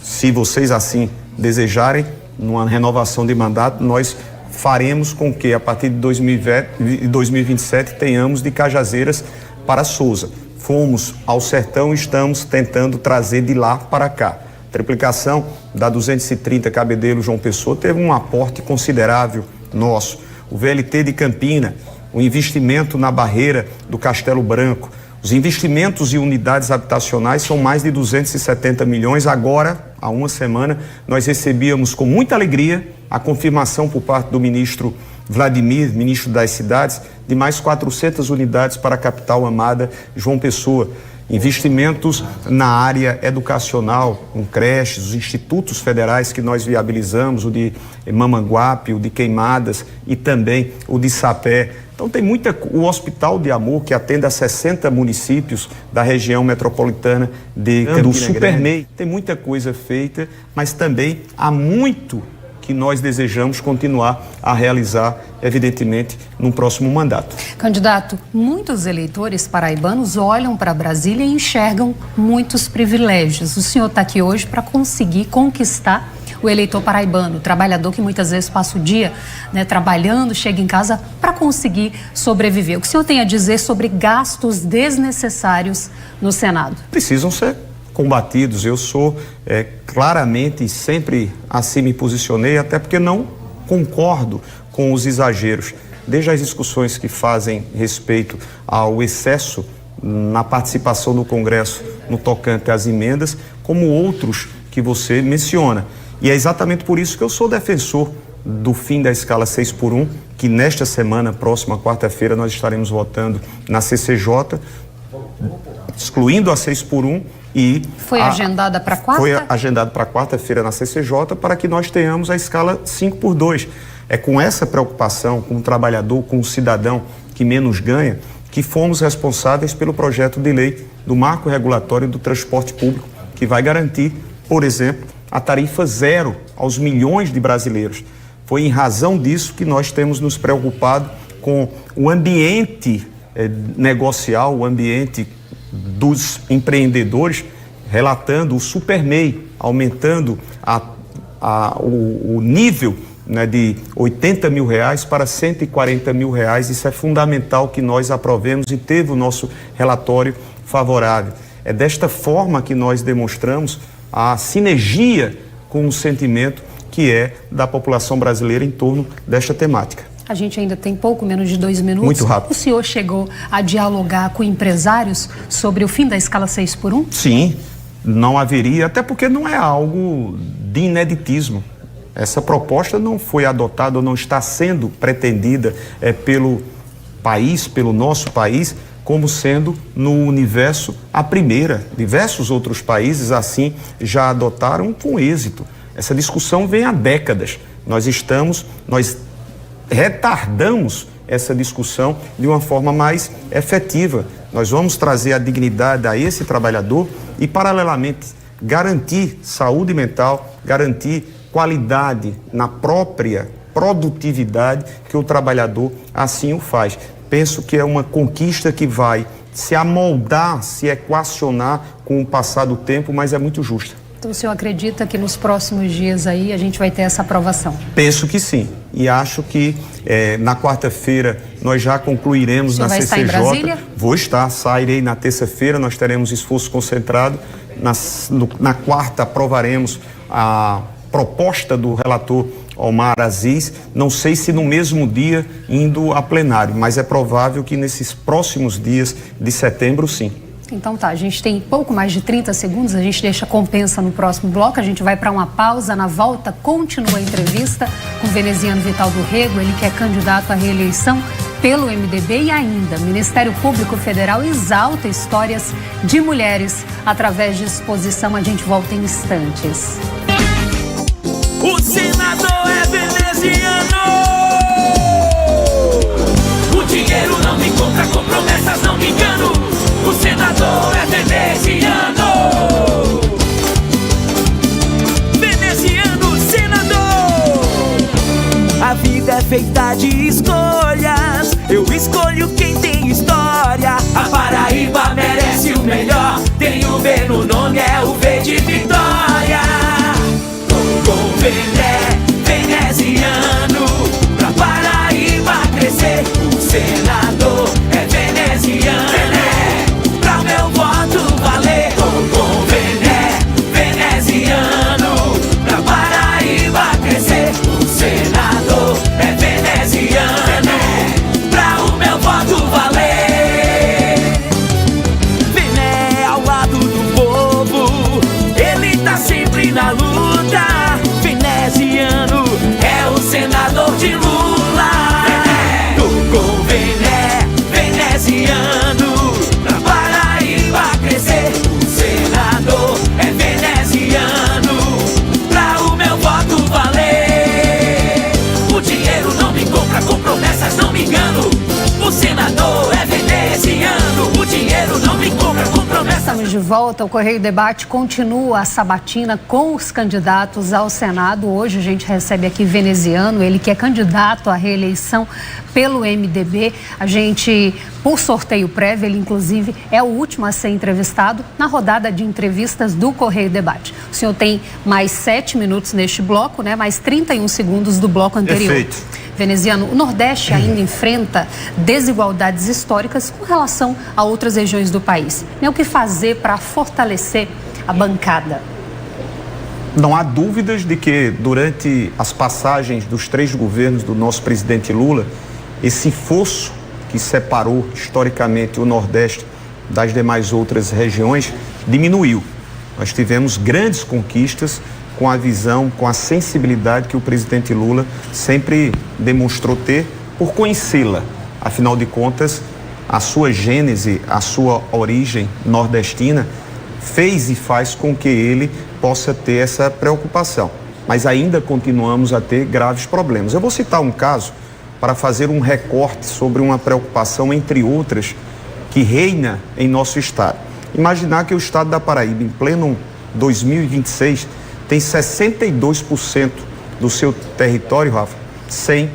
se vocês assim desejarem, numa renovação de mandato, nós faremos com que, a partir de 2027, tenhamos de Cajazeiras para Souza. Fomos ao Sertão e estamos tentando trazer de lá para cá. A triplicação da 230 Cabedelo João Pessoa teve um aporte considerável nosso. O VLT de Campina, o investimento na barreira do Castelo Branco, os investimentos em unidades habitacionais são mais de 270 milhões. Agora, há uma semana, nós recebíamos com muita alegria a confirmação por parte do ministro Vladimir, ministro das Cidades, de mais 400 unidades para a capital amada João Pessoa. Investimentos na área educacional, com creches, os institutos federais que nós viabilizamos, o de Mamanguape, o de Queimadas e também o de Sapé. Então tem o Hospital de Amor, que atende a 60 municípios da região metropolitana do Supermei. Tem muita coisa feita, mas também há muito que nós desejamos continuar a realizar, evidentemente, no próximo mandato. Candidato, muitos eleitores paraibanos olham para Brasília e enxergam muitos privilégios. O senhor está aqui hoje para conseguir conquistar o eleitor paraibano, o trabalhador que muitas vezes passa o dia, trabalhando, chega em casa para conseguir sobreviver. O que o senhor tem a dizer sobre gastos desnecessários no Senado? Precisam ser combatidos. Eu sou claramente e sempre assim me posicionei, até porque não concordo com os exageros. Desde as discussões que fazem respeito ao excesso na participação do Congresso no tocante às emendas, como outros que você menciona. E é exatamente por isso que eu sou defensor do fim da escala 6x1, que nesta semana, próxima quarta-feira, nós estaremos votando na CCJ, excluindo a 6x1 e... Foi agendada para quarta? Foi agendado para quarta-feira na CCJ para que nós tenhamos a escala 5x2. É com essa preocupação, com o trabalhador, com o cidadão que menos ganha, que fomos responsáveis pelo projeto de lei do marco regulatório do transporte público, que vai garantir, por exemplo, a tarifa zero aos milhões de brasileiros. Foi em razão disso que nós temos nos preocupado com o ambiente negocial, o ambiente dos empreendedores, relatando o Supermei, aumentando o nível de 80 mil reais para 140 mil reais. Isso é fundamental que nós aprovemos e teve o nosso relatório favorável. É desta forma que nós demonstramos a sinergia com o sentimento que é da população brasileira em torno desta temática. A gente ainda tem pouco menos de 2 minutos. Muito rápido. O senhor chegou a dialogar com empresários sobre o fim da escala 6x1? Sim, não haveria, até porque não é algo de ineditismo. Essa proposta não foi adotada ou não está sendo pretendida pelo país, pelo nosso país, como sendo no universo a primeira. Diversos outros países assim já adotaram com êxito. Essa discussão vem há décadas. Nós retardamos essa discussão de uma forma mais efetiva. Nós vamos trazer a dignidade a esse trabalhador e, paralelamente, garantir saúde mental, garantir qualidade na própria produtividade que o trabalhador assim o faz. Penso que é uma conquista que vai se amoldar, se equacionar com o passar do tempo, mas é muito justa. Então o senhor acredita que nos próximos dias aí a gente vai ter essa aprovação? Penso que sim. E acho que na quarta-feira nós já concluiremos na CCJ. Estar em Brasília? Vou estar, sairei na terça-feira, nós teremos esforço concentrado. Na quarta aprovaremos a proposta do relator Omar Aziz. Não sei se no mesmo dia indo a plenário, mas é provável que nesses próximos dias de setembro, sim. Então tá, a gente tem pouco mais de 30 segundos, a gente deixa a compensa no próximo bloco, a gente vai para uma pausa, na volta continua a entrevista com o veneziano Vital do Rego, ele que é candidato à reeleição pelo MDB e ainda, Ministério Público Federal exalta histórias de mulheres através de exposição, a gente volta em instantes. O senador é veneziano. O dinheiro não me compra, com promessas não me engano. O senador é veneziano. Veneziano, senador. A vida é feita de escolhas. Eu escolho quem tem história. A Paraíba merece o melhor. Tem o V no nome, é o V de vitória. Com veneziano, pra Paraíba crescer. O senador é veneziano. Pra meu voto valer. Com veneziano, pra Paraíba crescer. O senador é veneziano. Pra o meu voto valer. Vené ao lado do povo, ele tá sempre na luta. Veneziano é o senador de Lula. Com veneziano, pra Paraíba crescer. O senador é veneziano. Pra o meu voto valer. O dinheiro não me compra, com promessas não me engano. O senador é veneziano. O dinheiro não me compra, com promessas. Estamos de volta, o Correio Debate continua a sabatina com os candidatos ao Senado. Hoje a gente recebe aqui veneziano, ele que é candidato à reeleição pelo MDB. A gente, por sorteio prévio, ele inclusive é o último a ser entrevistado na rodada de entrevistas do Correio Debate. O senhor tem mais 7 minutos neste bloco, né? Mais 31 segundos do bloco anterior. Perfeito. Veneziano, o Nordeste ainda enfrenta desigualdades históricas com relação a outras regiões do país. O que fazer para fortalecer a bancada? Não há dúvidas de que durante as passagens dos 3 governos do nosso presidente Lula, esse fosso que separou historicamente o Nordeste das demais outras regiões diminuiu. Nós tivemos grandes conquistas com a visão, com a sensibilidade que o presidente Lula sempre demonstrou ter por conhecê-la. Afinal de contas, a sua gênese, a sua origem nordestina fez e faz com que ele possa ter essa preocupação. Mas ainda continuamos a ter graves problemas. Eu vou citar um caso para fazer um recorte sobre uma preocupação, entre outras, que reina em nosso estado. Imaginar que o estado da Paraíba, em pleno 2026, tem 62% do seu território, Rafa, sem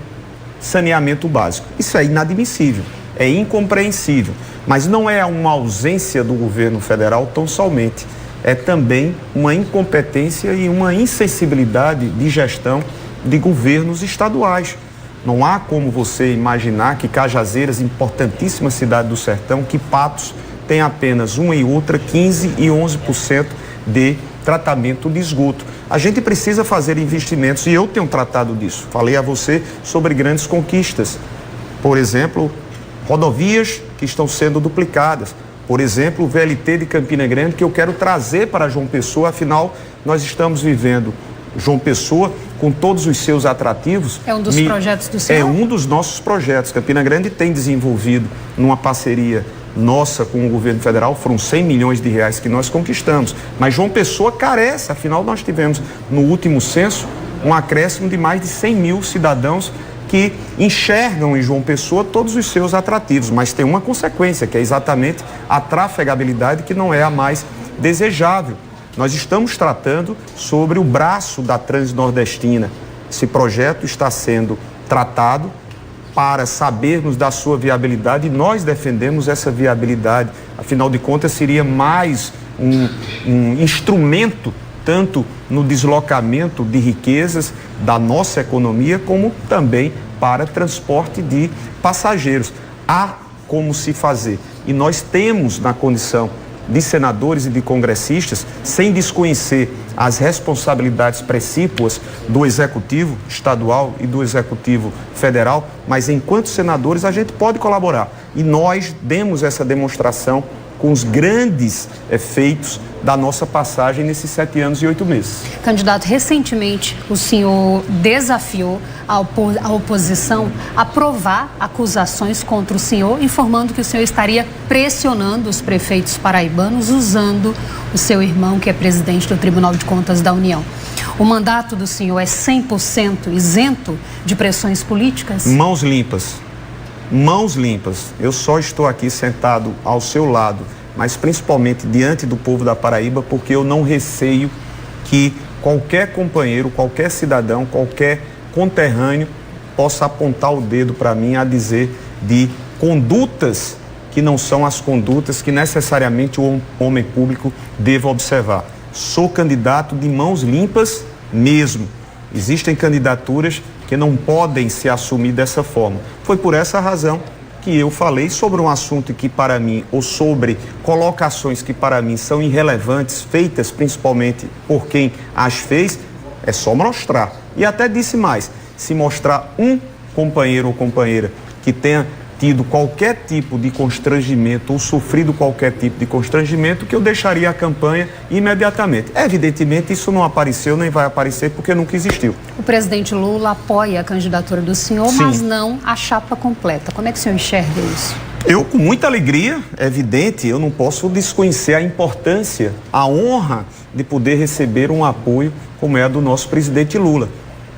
saneamento básico. Isso é inadmissível, é incompreensível, mas não é uma ausência do governo federal tão somente, é também uma incompetência e uma insensibilidade de gestão de governos estaduais. Não há como você imaginar que Cajazeiras, importantíssima cidade do sertão, que Patos tem apenas uma e outra 15% e 11% de tratamento de esgoto. A gente precisa fazer investimentos e eu tenho tratado disso. Falei a você sobre grandes conquistas. Por exemplo, rodovias que estão sendo duplicadas. Por exemplo, o VLT de Campina Grande, que eu quero trazer para João Pessoa, afinal, nós estamos vivendo João Pessoa com todos os seus atrativos. É um dos projetos do senhor? É um dos nossos projetos. Campina Grande tem desenvolvido numa parceria nossa com o governo federal, foram 100 milhões de reais que nós conquistamos. Mas João Pessoa carece, afinal nós tivemos no último censo um acréscimo de mais de 100 mil cidadãos que enxergam em João Pessoa todos os seus atrativos, mas tem uma consequência, que é exatamente a trafegabilidade, que não é a mais desejável. Nós estamos tratando sobre o braço da Transnordestina. Esse projeto está sendo tratado para sabermos da sua viabilidade e nós defendemos essa viabilidade. Afinal de contas, seria mais um instrumento tanto no deslocamento de riquezas da nossa economia, como também para transporte de passageiros. Há como se fazer. E nós temos, na condição de senadores e de congressistas, sem desconhecer as responsabilidades precípuas do Executivo estadual e do Executivo federal, mas enquanto senadores a gente pode colaborar. E nós demos essa demonstração com os grandes feitos da nossa passagem nesses 7 anos e 8 meses. Candidato, recentemente o senhor desafiou a oposição a provar acusações contra o senhor, informando que o senhor estaria pressionando os prefeitos paraibanos usando o seu irmão, que é presidente do Tribunal de Contas da União. O mandato do senhor é 100% isento de pressões políticas? Mãos limpas. Mãos limpas. Eu só estou aqui sentado ao seu lado, mas principalmente diante do povo da Paraíba, porque eu não receio que qualquer companheiro, qualquer cidadão, qualquer conterrâneo possa apontar o dedo para mim a dizer de condutas que não são as condutas que necessariamente o homem público deva observar. Sou candidato de mãos limpas mesmo. Existem candidaturas que não podem se assumir dessa forma. Foi por essa razão que eu falei sobre um assunto que para mim, ou sobre colocações que para mim são irrelevantes, feitas principalmente por quem as fez, é só mostrar. E até disse mais, se mostrar um companheiro ou companheira que tenha tido qualquer tipo de constrangimento ou sofrido qualquer tipo de constrangimento, que eu deixaria a campanha imediatamente. Evidentemente, isso não apareceu nem vai aparecer porque nunca existiu. O presidente Lula apoia a candidatura do senhor, Sim, mas não a chapa completa. Como é que o senhor enxerga isso? Eu, com muita alegria, é evidente, eu não posso desconhecer a importância, a honra de poder receber um apoio como é a do nosso presidente Lula.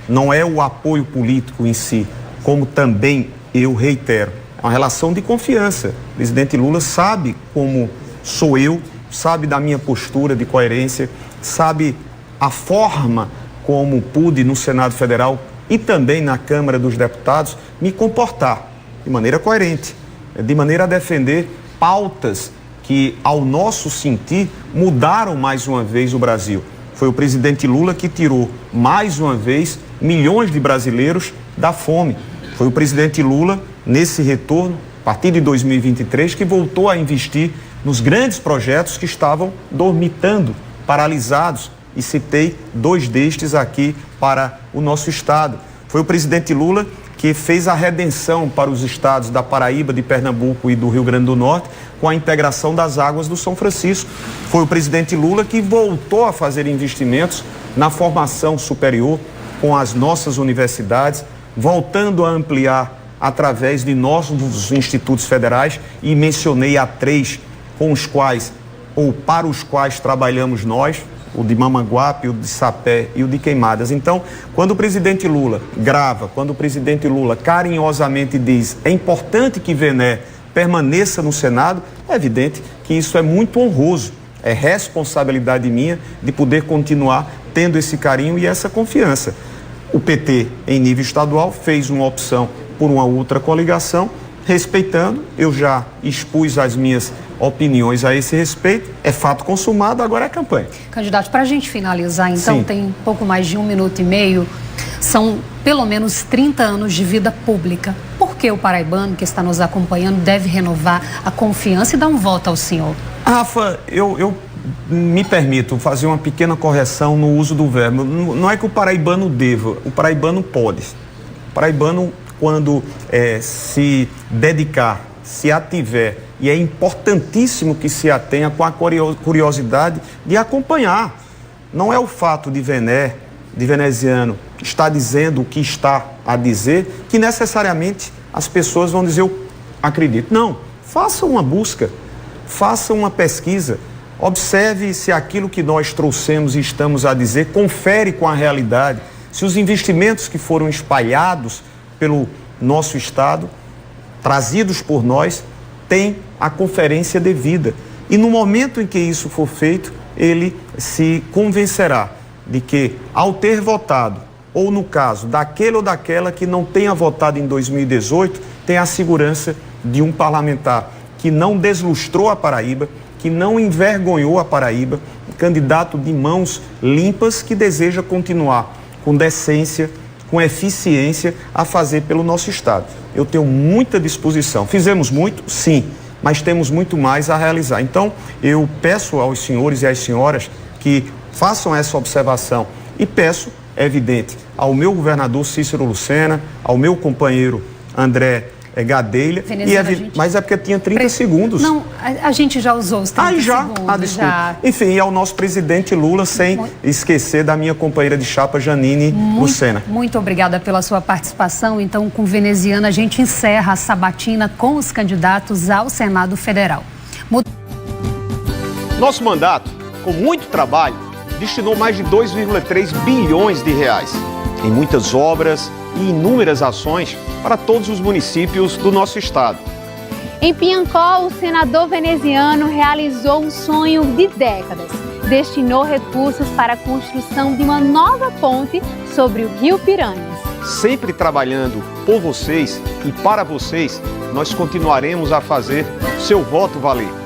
Não é o apoio político em si, como também eu reitero. Uma relação de confiança. O presidente Lula sabe como sou eu, sabe da minha postura de coerência, sabe a forma como pude no Senado Federal e também na Câmara dos Deputados me comportar de maneira coerente, de maneira a defender pautas que, ao nosso sentir, mudaram mais uma vez o Brasil. Foi o presidente Lula que tirou mais uma vez milhões de brasileiros da fome. Foi o presidente Lula, nesse retorno, a partir de 2023, que voltou a investir nos grandes projetos que estavam dormitando, paralisados, e citei 2 destes aqui para o nosso estado. Foi o presidente Lula que fez a redenção para os estados da Paraíba, de Pernambuco e do Rio Grande do Norte, com a integração das águas do São Francisco. Foi o presidente Lula que voltou a fazer investimentos na formação superior com as nossas universidades, voltando a ampliar através de nossos institutos federais, e mencionei a 3 com os quais, ou para os quais trabalhamos nós, o de Mamanguape, o de Sapé e o de Queimadas. Então, quando o presidente Lula grava, quando o presidente Lula carinhosamente diz é importante que Vené permaneça no Senado, é evidente que isso é muito honroso. É responsabilidade minha de poder continuar tendo esse carinho e essa confiança. O PT, em nível estadual, fez uma opção por uma outra coligação, respeitando. Eu já expus as minhas opiniões a esse respeito. É fato consumado, agora é campanha. Candidato, para a gente finalizar, então, Sim. tem pouco mais de 1 minuto e meio. São pelo menos 30 anos de vida pública. Por que o paraibano que está nos acompanhando deve renovar a confiança e dar um voto ao senhor? Rafa, eu me permito fazer uma pequena correção no uso do verbo. Não é que o paraibano deva, o paraibano pode. O paraibano, quando se dedicar, se ativer, e é importantíssimo que se atenha com a curiosidade de acompanhar. Não é o fato de Vené, de veneziano, estar dizendo o que está a dizer, que necessariamente as pessoas vão dizer eu acredito. Não, faça uma busca, faça uma pesquisa, observe se aquilo que nós trouxemos e estamos a dizer confere com a realidade, se os investimentos que foram espalhados pelo nosso estado, trazidos por nós, têm a conferência devida. E no momento em que isso for feito, ele se convencerá de que, ao ter votado, ou no caso daquele ou daquela que não tenha votado em 2018, tem a segurança de um parlamentar que não deslustrou a Paraíba, que não envergonhou a Paraíba, candidato de mãos limpas que deseja continuar com decência, com eficiência a fazer pelo nosso Estado. Eu tenho muita disposição. Fizemos muito? Sim, mas temos muito mais a realizar. Então, eu peço aos senhores e às senhoras que façam essa observação e peço, é evidente, ao meu governador Cícero Lucena, ao meu companheiro André Gadelha, mas é porque tinha 30 segundos. Não, a gente já usou os 30 segundos. Desculpa. Já. Enfim, e ao nosso presidente Lula, sem esquecer da minha companheira de chapa, Janine Lucena. Muito obrigada pela sua participação. Então, com Veneziana, a gente encerra a sabatina com os candidatos ao Senado Federal. Nosso mandato, com muito trabalho, destinou mais de 2,3 bilhões de reais em muitas obras e inúmeras ações para todos os municípios do nosso estado. Em Piancó, o senador veneziano realizou um sonho de décadas. Destinou recursos para a construção de uma nova ponte sobre o Rio Piranhas. Sempre trabalhando por vocês e para vocês, nós continuaremos a fazer seu voto valer.